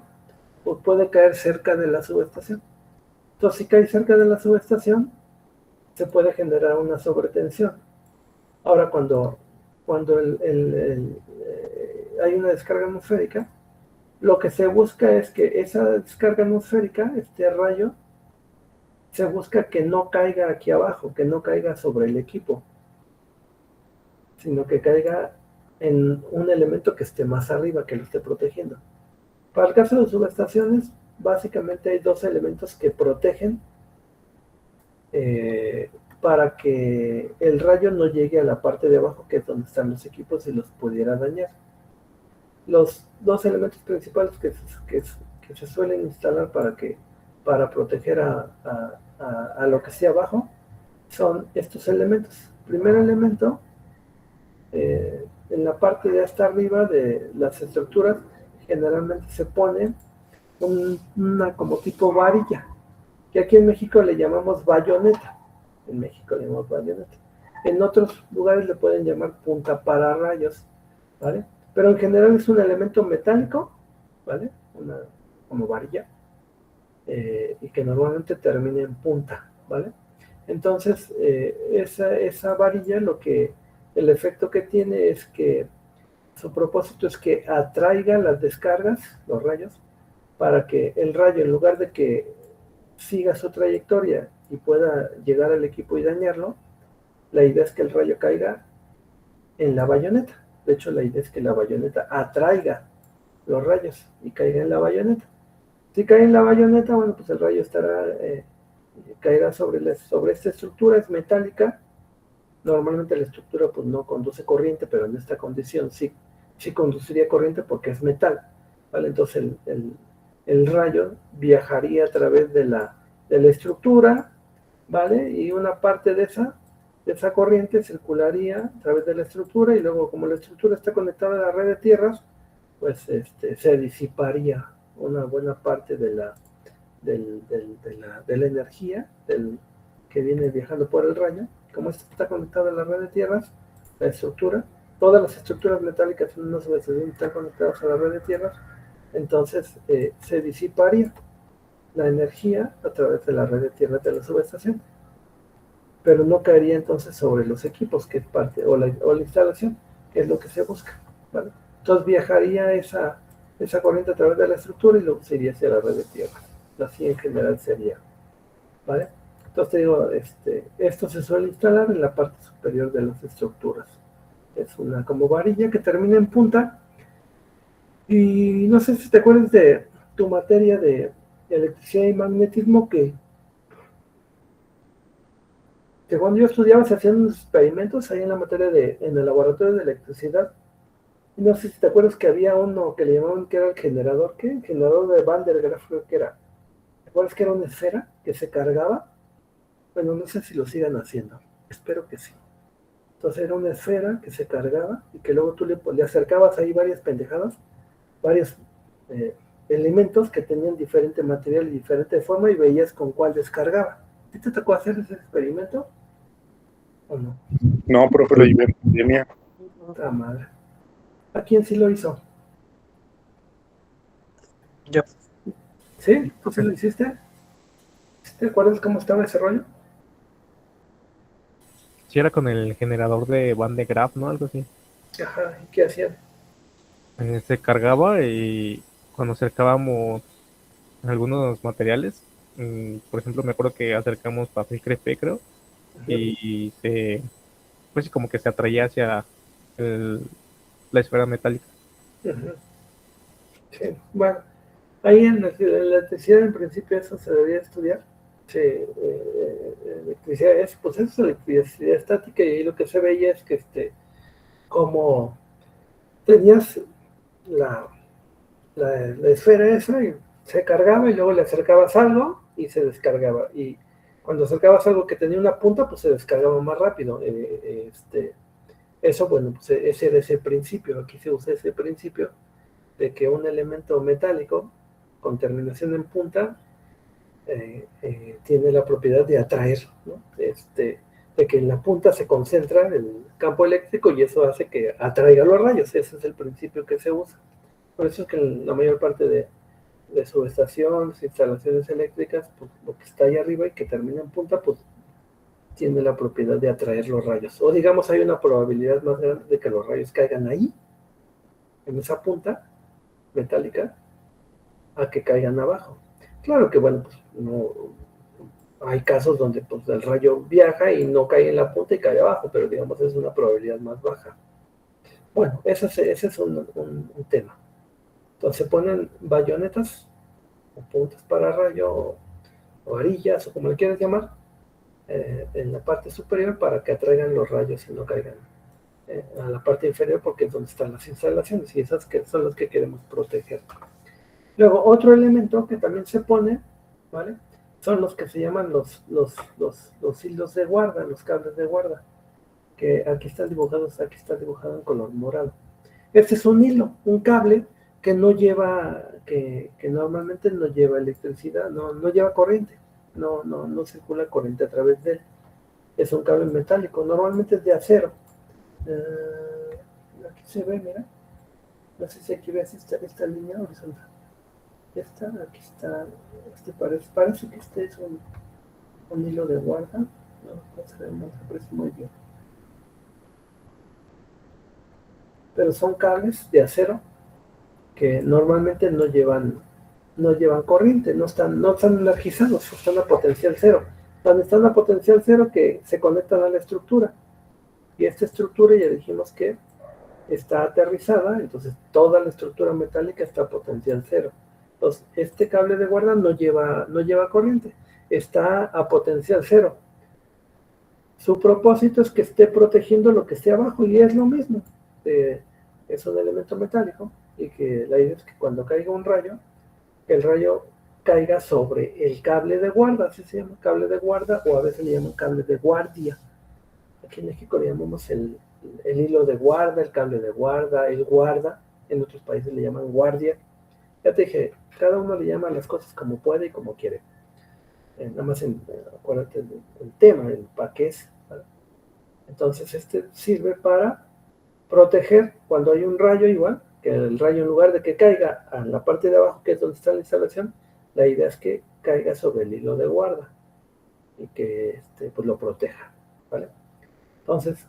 pues puede caer cerca de la subestación. Entonces, si cae cerca de la subestación, se puede generar una sobretensión. Ahora, cuando hay una descarga atmosférica, lo que se busca es que esa descarga atmosférica, este rayo, se busca que no caiga aquí abajo, que no caiga sobre el equipo, sino que caiga en un elemento que esté más arriba, que lo esté protegiendo. Para el caso de subestaciones, básicamente hay dos elementos que protegen para que el rayo no llegue a la parte de abajo, que es donde están los equipos, y los pudiera dañar. Los dos elementos principales que se suelen instalar para proteger a lo que esté abajo son estos elementos. El primer elemento, en la parte de hasta arriba de las estructuras, generalmente se pone una como tipo varilla, que aquí en México le llamamos bayoneta. En México le llamamos bayoneta. En otros lugares le pueden llamar punta para rayos, ¿vale? Pero en general es un elemento metálico, ¿vale? Una como varilla, y que normalmente termina en punta, ¿vale? Entonces, esa varilla, el efecto que tiene es que su propósito es que atraiga las descargas, los rayos, para que el rayo, en lugar de que siga su trayectoria y pueda llegar al equipo y dañarlo, la idea es que el rayo caiga en la bayoneta. De hecho, la idea es que la bayoneta atraiga los rayos y caiga en la bayoneta. Si cae en la bayoneta, bueno, pues el rayo caerá sobre esta estructura, es metálica. Normalmente la estructura pues no conduce corriente, pero en esta condición sí conduciría corriente porque es metal, ¿vale? Entonces el rayo viajaría a través de la estructura, ¿vale? Y una parte de esa corriente circularía a través de la estructura, y luego, como la estructura está conectada a la red de tierras, pues se disiparía una buena parte de la energía que viene viajando por el rayo. Como esto está conectado a la red de tierras, la estructura, todas las estructuras metálicas en una subestación están conectadas a la red de tierras, entonces se disiparía la energía a través de la red de tierras de la subestación, pero no caería entonces sobre los equipos, que es parte, o la instalación, que es lo que se busca, ¿vale? Entonces viajaría esa corriente a través de la estructura y luego se iría hacia la red de tierras. Así en general sería, ¿vale? Entonces te digo, esto se suele instalar en la parte superior de las estructuras. Es una como varilla que termina en punta. Y no sé si te acuerdas de tu materia de electricidad y magnetismo, que cuando yo estudiaba se hacían unos experimentos ahí en la materia en el laboratorio de electricidad. Y no sé si te acuerdas que había uno que le llamaban que era el generador, ¿qué? El generador de Van der Graaf, creo que era. ¿Te acuerdas que era una esfera que se cargaba? Bueno, no sé si lo sigan haciendo. Espero que sí. Entonces era una esfera que se cargaba y que luego tú le acercabas ahí varias pendejadas, varios elementos que tenían diferente material y diferente forma, y veías con cuál descargaba. ¿Sí te tocó hacer ese experimento? ¿O no? No, profe, lo llevé en pandemia. Puta madre. ¿A quién sí lo hizo? Yo. ¿Sí? ¿Tú sí lo hiciste? ¿Te acuerdas cómo estaba ese rollo? Si era con el generador de Van de Graaff, ¿no? Algo así. Ajá, ¿y qué hacían? Se cargaba y cuando acercábamos algunos materiales, por ejemplo, me acuerdo que acercamos papel crepé, creo, y pues como que se atraía hacia la esfera metálica. Ujú. Sí, bueno, ahí en la electricidad en principio eso se debería estudiar. Sí, electricidad pues eso es electricidad estática, y ahí lo que se veía es que como tenías la esfera esa y se cargaba, y luego le acercabas algo y se descargaba, y cuando acercabas algo que tenía una punta, pues se descargaba más rápido. Eso, bueno, pues ese era ese principio. Aquí se usa ese principio de que un elemento metálico con terminación en punta tiene la propiedad de atraer, ¿no? De que en la punta se concentra el campo eléctrico, y eso hace que atraiga los rayos. Ese es el principio que se usa. Por eso es que en la mayor parte de de subestaciones, instalaciones eléctricas, pues, lo que está ahí arriba y que termina en punta, pues tiene la propiedad de atraer los rayos. O digamos, hay una probabilidad más grande de que los rayos caigan ahí, en esa punta metálica, a que caigan abajo. Claro que, bueno, pues no, hay casos donde pues, el rayo viaja y no cae en la punta y cae abajo, pero digamos, es una probabilidad más baja. Bueno, ese es un tema. Entonces se ponen bayonetas o puntas para rayo o varillas o como le quieras llamar en la parte superior para que atraigan los rayos y no caigan a la parte inferior porque es donde están las instalaciones y esas que son las que queremos proteger. Luego otro elemento que también se pone, ¿vale? Son los que se llaman los hilos de guarda, los cables de guarda, que aquí está dibujado en color morado. Este es un hilo, un cable que no lleva, que normalmente no lleva electricidad, no lleva corriente, no circula corriente a través de él. Es un cable metálico, normalmente es de acero. Aquí se ve, mira. No sé si aquí ves esta línea horizontal. Aquí está, parece que este es un hilo de guarda. No se aprecia muy bien. Pero son cables de acero que normalmente no llevan corriente, no están energizados, están a potencial cero. Cuando están a potencial cero que se conectan a la estructura. Y esta estructura ya dijimos que está aterrizada, entonces toda la estructura metálica está a potencial cero. Entonces, este cable de guarda no lleva corriente, está a potencial cero. Su propósito es que esté protegiendo lo que esté abajo y es lo mismo. Es un elemento metálico y que la idea es que cuando caiga un rayo, el rayo caiga sobre el cable de guarda, así se llama, cable de guarda, o a veces le llaman cable de guardia. Aquí en México le llamamos el hilo de guarda, el cable de guarda, el guarda, en otros países le llaman guardia. Ya te dije, cada uno le llama las cosas como puede y como quiere. Nada más acuérdate del tema, el para qué es. ¿Vale? Entonces este sirve para proteger cuando hay un rayo igual, que el rayo en lugar de que caiga a la parte de abajo, que es donde está la instalación, la idea es que caiga sobre el hilo de guarda y que pues lo proteja, ¿vale? Entonces,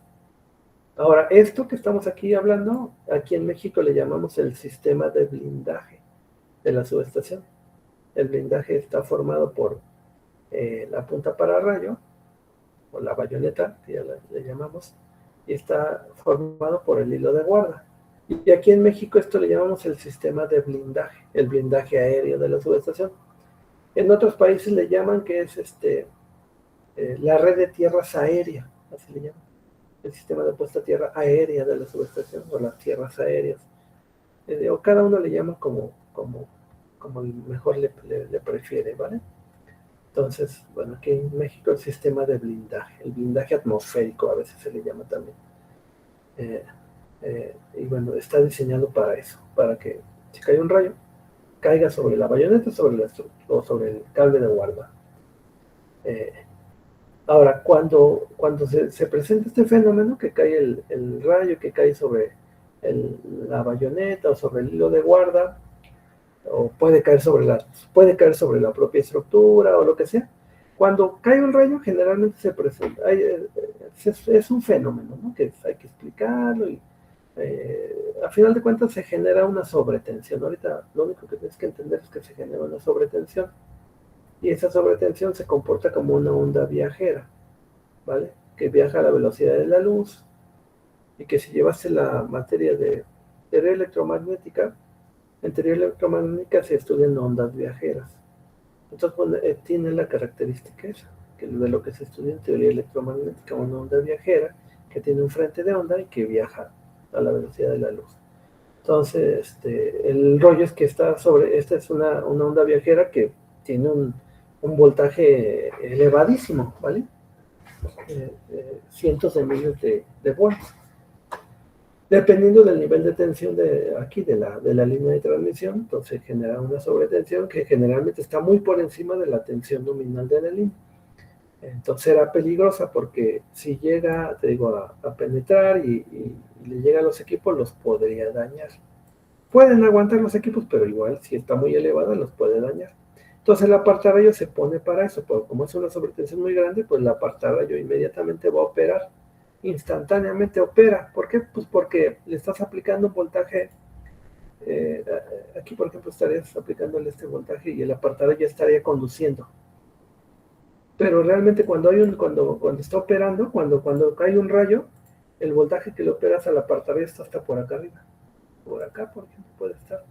ahora, esto que estamos aquí hablando, aquí en México le llamamos el sistema de blindaje de la subestación. El blindaje está formado por la punta para rayo, o la bayoneta, que ya le llamamos, y está formado por el hilo de guarda. Y aquí en México esto le llamamos el sistema de blindaje, el blindaje aéreo de la subestación. En otros países le llaman que es la red de tierras aérea, así le llaman. El sistema de puesta a tierra aérea de la subestación, o las tierras aéreas. O cada uno le llama como mejor le prefiere, ¿vale? Entonces, bueno, aquí en México el sistema de blindaje, el blindaje atmosférico a veces se le llama también. Y bueno, está diseñado para eso, para que si cae un rayo, caiga sobre la bayoneta o sobre el cable de guarda. Ahora, cuando se presenta este fenómeno, que cae el rayo, que cae sobre la bayoneta o sobre el hilo de guarda, o puede caer sobre la propia estructura o lo que sea. Cuando cae un rayo, generalmente se presenta, es un fenómeno, ¿no? Que hay que explicarlo y a final de cuentas se genera una sobretensión. Ahorita lo único que tienes que entender es que se genera una sobretensión y esa sobretensión se comporta como una onda viajera, ¿vale? Que viaja a la velocidad de la luz y que si llevase la materia de teoría electromagnética, en teoría electromagnética se estudian ondas viajeras. Entonces tiene la característica esa, que de lo que se estudia en teoría electromagnética, una onda viajera que tiene un frente de onda y que viaja a la velocidad de la luz. Entonces, el rollo es que esta es una onda viajera que tiene un voltaje elevadísimo, ¿vale? Cientos de miles de volts. Dependiendo del nivel de tensión de la línea de transmisión, entonces genera una sobretensión que generalmente está muy por encima de la tensión nominal de la línea. Entonces era peligrosa porque si llega, te digo, a penetrar y le llega a los equipos, los podría dañar. Pueden aguantar los equipos, pero igual si está muy elevada los puede dañar. Entonces el apartarrayo se pone para eso, pero como es una sobretensión muy grande, pues el apartarrayo inmediatamente va a operar, instantáneamente opera. ¿Por qué? Pues porque le estás aplicando un voltaje, aquí por ejemplo estarías aplicándole este voltaje y el apartarrayo estaría conduciendo. Pero realmente cuando está operando, cuando cae un rayo, el voltaje que le operas al apartarrayo está hasta por acá arriba. Por acá, por ejemplo, puede estar.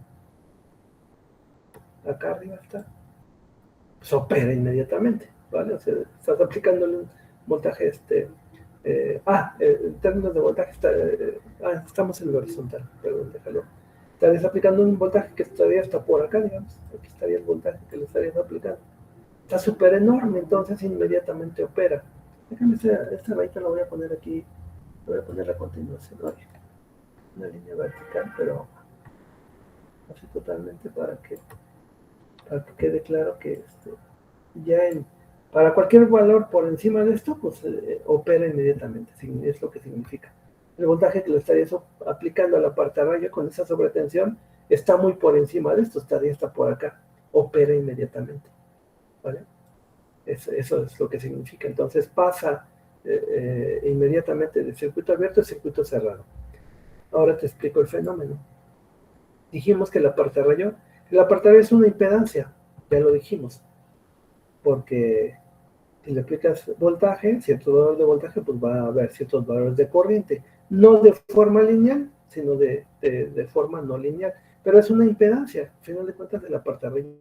Acá arriba está. Pues opera inmediatamente, ¿vale? O sea, estás aplicándole un voltaje, en términos de voltaje, estamos en el horizontal, perdón, déjalo. Estarías aplicando un voltaje que estaría hasta por acá, digamos. Aquí estaría el voltaje que le estarías aplicando. Está súper enorme, entonces inmediatamente opera. Déjame esta rayita la voy a poner aquí, la voy a poner a continuación, ¿no? Una línea vertical, pero así totalmente para que quede claro que para cualquier valor por encima de esto, pues opera inmediatamente, es lo que significa. El voltaje que le estarías aplicando al apartarrayo con esa sobretensión está muy por encima de esto, está por acá, opera inmediatamente, ¿vale? Eso es lo que significa. Entonces pasa inmediatamente de circuito abierto a circuito cerrado. Ahora te explico el fenómeno. Dijimos que el apartarrayo es una impedancia, ya lo dijimos, porque si le aplicas voltaje, cierto valor de voltaje, pues va a haber ciertos valores de corriente, no de forma lineal, sino de forma no lineal, pero es una impedancia, al final de cuentas el apartarrayo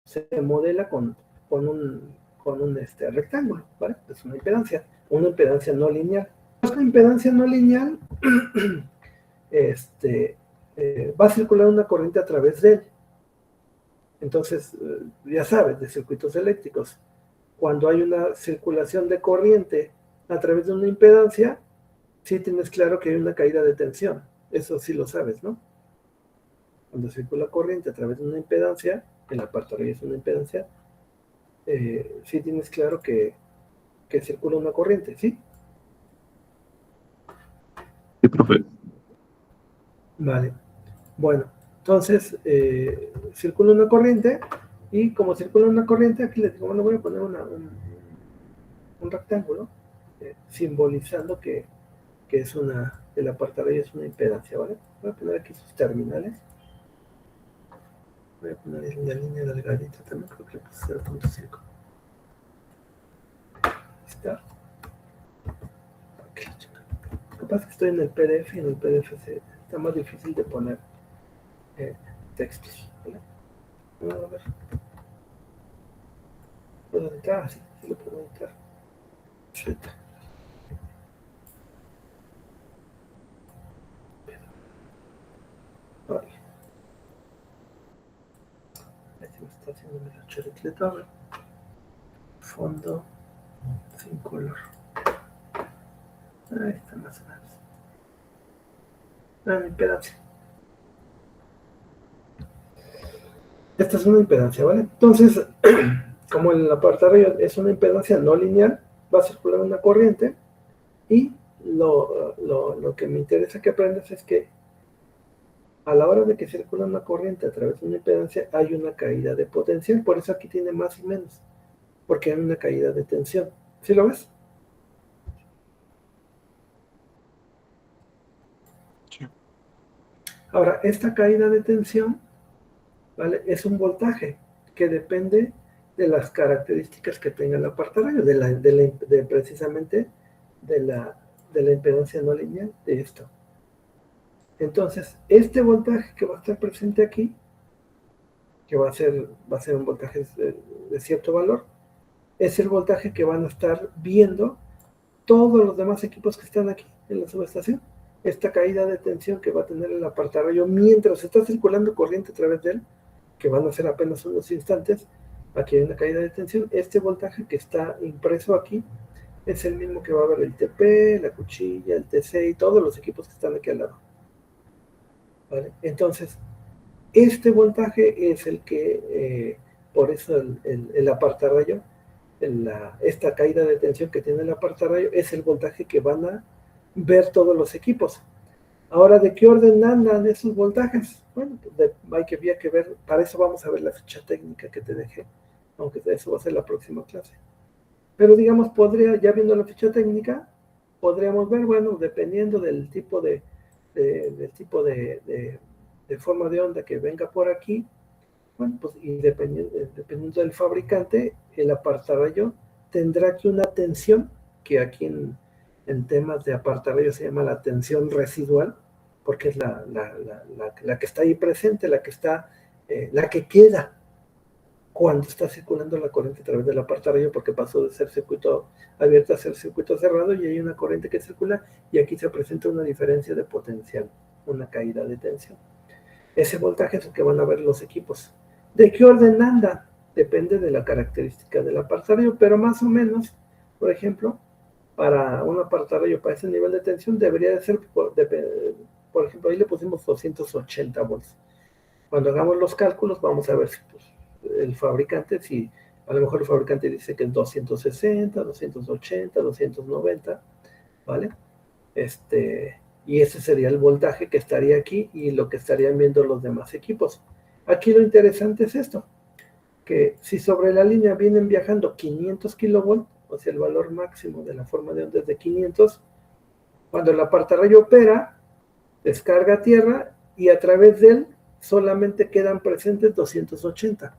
se modela con un rectángulo, ¿vale? Es una impedancia no lineal. Esta impedancia no lineal va a circular una corriente a través de él. Entonces, ya sabes, de circuitos eléctricos, cuando hay una circulación de corriente a través de una impedancia, sí tienes claro que hay una caída de tensión. Eso sí lo sabes, ¿no? Cuando circula corriente a través de una impedancia, el apartarrayo es una impedancia, sí tienes claro que circula una corriente, ¿sí? Sí, profe. Vale. Bueno, entonces circula una corriente y como circula una corriente, aquí les digo, bueno, voy a poner un rectángulo simbolizando que el apartarrayo es una impedancia, ¿vale? Voy a poner aquí sus terminales. Voy a poner la línea delgadita también, creo que le puse 0.5. Ahí está. Lo que pasa es que estoy en el PDF y en el PDF está más difícil de poner textos, ¿vale? A ver. ¿Puedo editar? Sí lo puedo editar. Z. Vale. Ahí se me está haciendo medio choricleta, ¿vale? Fondo sin color. Ahí está más o menos. Mi impedancia. Esta es una impedancia, ¿vale? Entonces, como el apartarrayo es una impedancia no lineal, va a circular una corriente y lo que me interesa que aprendas es que a la hora de que circula una corriente a través de una impedancia hay una caída de potencial, por eso aquí tiene más y menos, porque hay una caída de tensión. ¿Sí lo ves? Sí. Ahora, esta caída de tensión, ¿vale? Es un voltaje que depende de las características que tenga el apartarrayo, precisamente de la impedancia no lineal de esto. Entonces, este voltaje que va a estar presente aquí, que va a ser un voltaje de cierto valor, es el voltaje que van a estar viendo todos los demás equipos que están aquí en la subestación. Esta caída de tensión que va a tener el apartarrayo mientras está circulando corriente a través de él, que van a ser apenas unos instantes, aquí hay una caída de tensión. Este voltaje que está impreso aquí es el mismo que va a haber el TP, la cuchilla, el TC y todos los equipos que están aquí al lado. ¿Vale? Entonces, este voltaje es el que, por eso el apartarrayo, esta caída de tensión que tiene el apartarrayo, es el voltaje que van a ver todos los equipos. Ahora, ¿de qué orden andan esos voltajes? Bueno, pues había que ver, para eso vamos a ver la ficha técnica que te dejé, aunque de eso va a ser la próxima clase. Pero digamos, ya viendo la ficha técnica, podríamos ver, bueno, dependiendo del tipo de forma de onda que venga por aquí, bueno, pues y dependiendo del fabricante, el apartarrayo tendrá aquí una tensión, que aquí en temas de apartarrayo se llama la tensión residual, porque es la que está ahí presente, la que queda cuando está circulando la corriente a través del apartarrayo, porque pasó de ser circuito abierto a ser circuito cerrado, y hay una corriente que circula, y aquí se presenta una diferencia de potencial, una caída de tensión. Ese voltaje es el que van a ver los equipos. ¿De qué orden anda? Depende de la característica del apartarrayo, pero más o menos, por ejemplo, para un apartarrayo para ese nivel de tensión debería de ser, por ejemplo, ahí le pusimos 280 volts. Cuando hagamos los cálculos vamos a ver si el fabricante, si a lo mejor el fabricante dice que es 260, 280, 290, ¿vale? Y ese sería el voltaje que estaría aquí y lo que estarían viendo los demás equipos. Aquí lo interesante es esto, que si sobre la línea vienen viajando 500 kilovolts, o sea, el valor máximo de la forma de onda es de 500, cuando el apartarrayo opera, descarga tierra y a través de él solamente quedan presentes 280.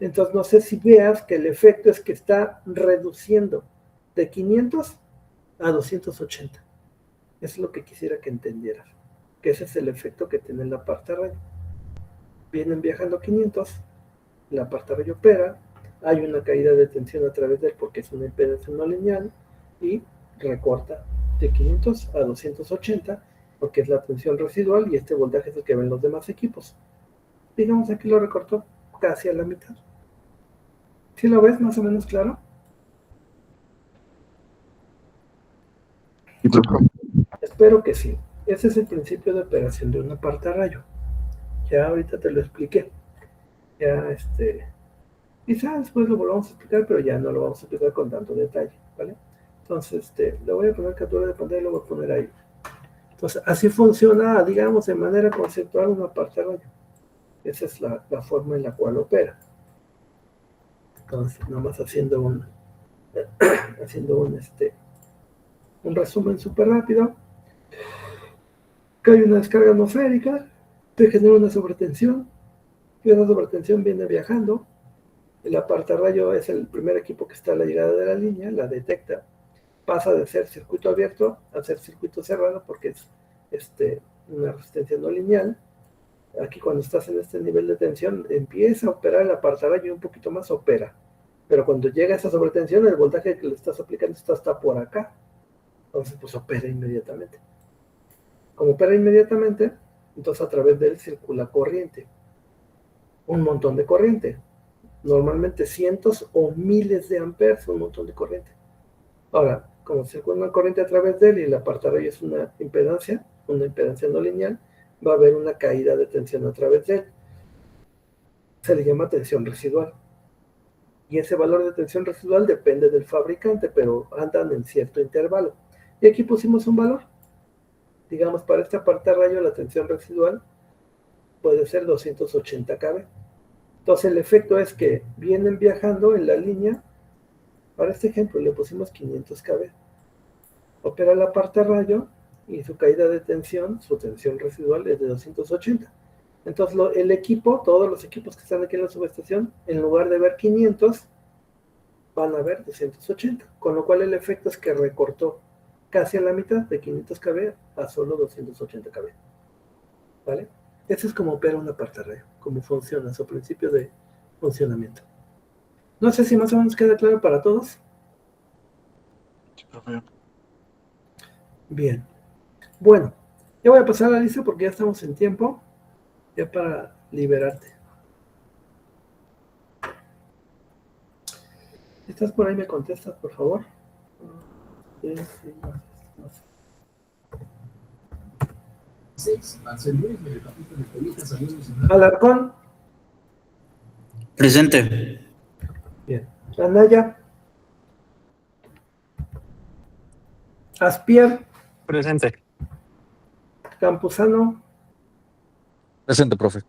Entonces no sé si veas que el efecto es que está reduciendo de 500 a 280. Eso es lo que quisiera que entendieras, que ese es el efecto que tiene el apartarrayo. Vienen viajando 500, el apartarrayo opera, hay una caída de tensión a través de él porque es una impedancia no lineal, y recorta de 500 a 280 porque es la tensión residual, y este voltaje es el que ven los demás equipos. Digamos, aquí lo recortó casi a la mitad. ¿Sí lo ves más o menos claro? Espero que sí. Ese es el principio de operación de un apartarrayo. Ya ahorita te lo expliqué. Ya quizá después lo volvamos a explicar, pero ya no lo vamos a explicar con tanto detalle, ¿vale? Entonces, le voy a poner captura de pantalla y lo voy a poner ahí. Entonces, así funciona, digamos, de manera conceptual un apartarrayo. Esa es la forma en la cual opera. Entonces, nada más haciendo un resumen súper rápido. Que hay una descarga atmosférica, te genera una sobretensión, y esa sobretensión viene viajando. El apartarrayo es el primer equipo que está a la llegada de la línea, la detecta, pasa de ser circuito abierto a ser circuito cerrado porque es una resistencia no lineal. Aquí cuando estás en este nivel de tensión empieza a operar el apartarrayo y un poquito más opera, pero cuando llega esa sobretensión el voltaje que le estás aplicando está hasta por acá, entonces pues opera inmediatamente. Como opera inmediatamente, entonces a través de él circula corriente, un montón de corriente, normalmente cientos o miles de amperes, un montón de corriente. Ahora, como circula una corriente a través de él y el apartarrayo es una impedancia no lineal, va a haber una caída de tensión a través de él. Se le llama tensión residual. Y ese valor de tensión residual depende del fabricante, pero andan en cierto intervalo. Y aquí pusimos un valor. Digamos, para este apartarrayo la tensión residual puede ser 280 kV. Entonces el efecto es que vienen viajando en la línea. Para este ejemplo le pusimos 500 kV. Opera el apartarrayo y su caída de tensión, su tensión residual es de 280. Entonces el equipo, todos los equipos que están aquí en la subestación, en lugar de ver 500, van a ver 280. Con lo cual el efecto es que recortó casi a la mitad, de 500 kV a solo 280 kV. ¿Vale? Ese es como opera un apartarrayo, cómo funciona, su principio de funcionamiento. No sé si más o menos queda claro para todos. Bien. Bueno, ya voy a pasar a la lista porque ya estamos en tiempo, ya para liberarte. Si estás por ahí, me contestas, por favor. Alarcón. Presente. Bien. Anaya. Aspier. Presente. Campuzano, Presente, profe.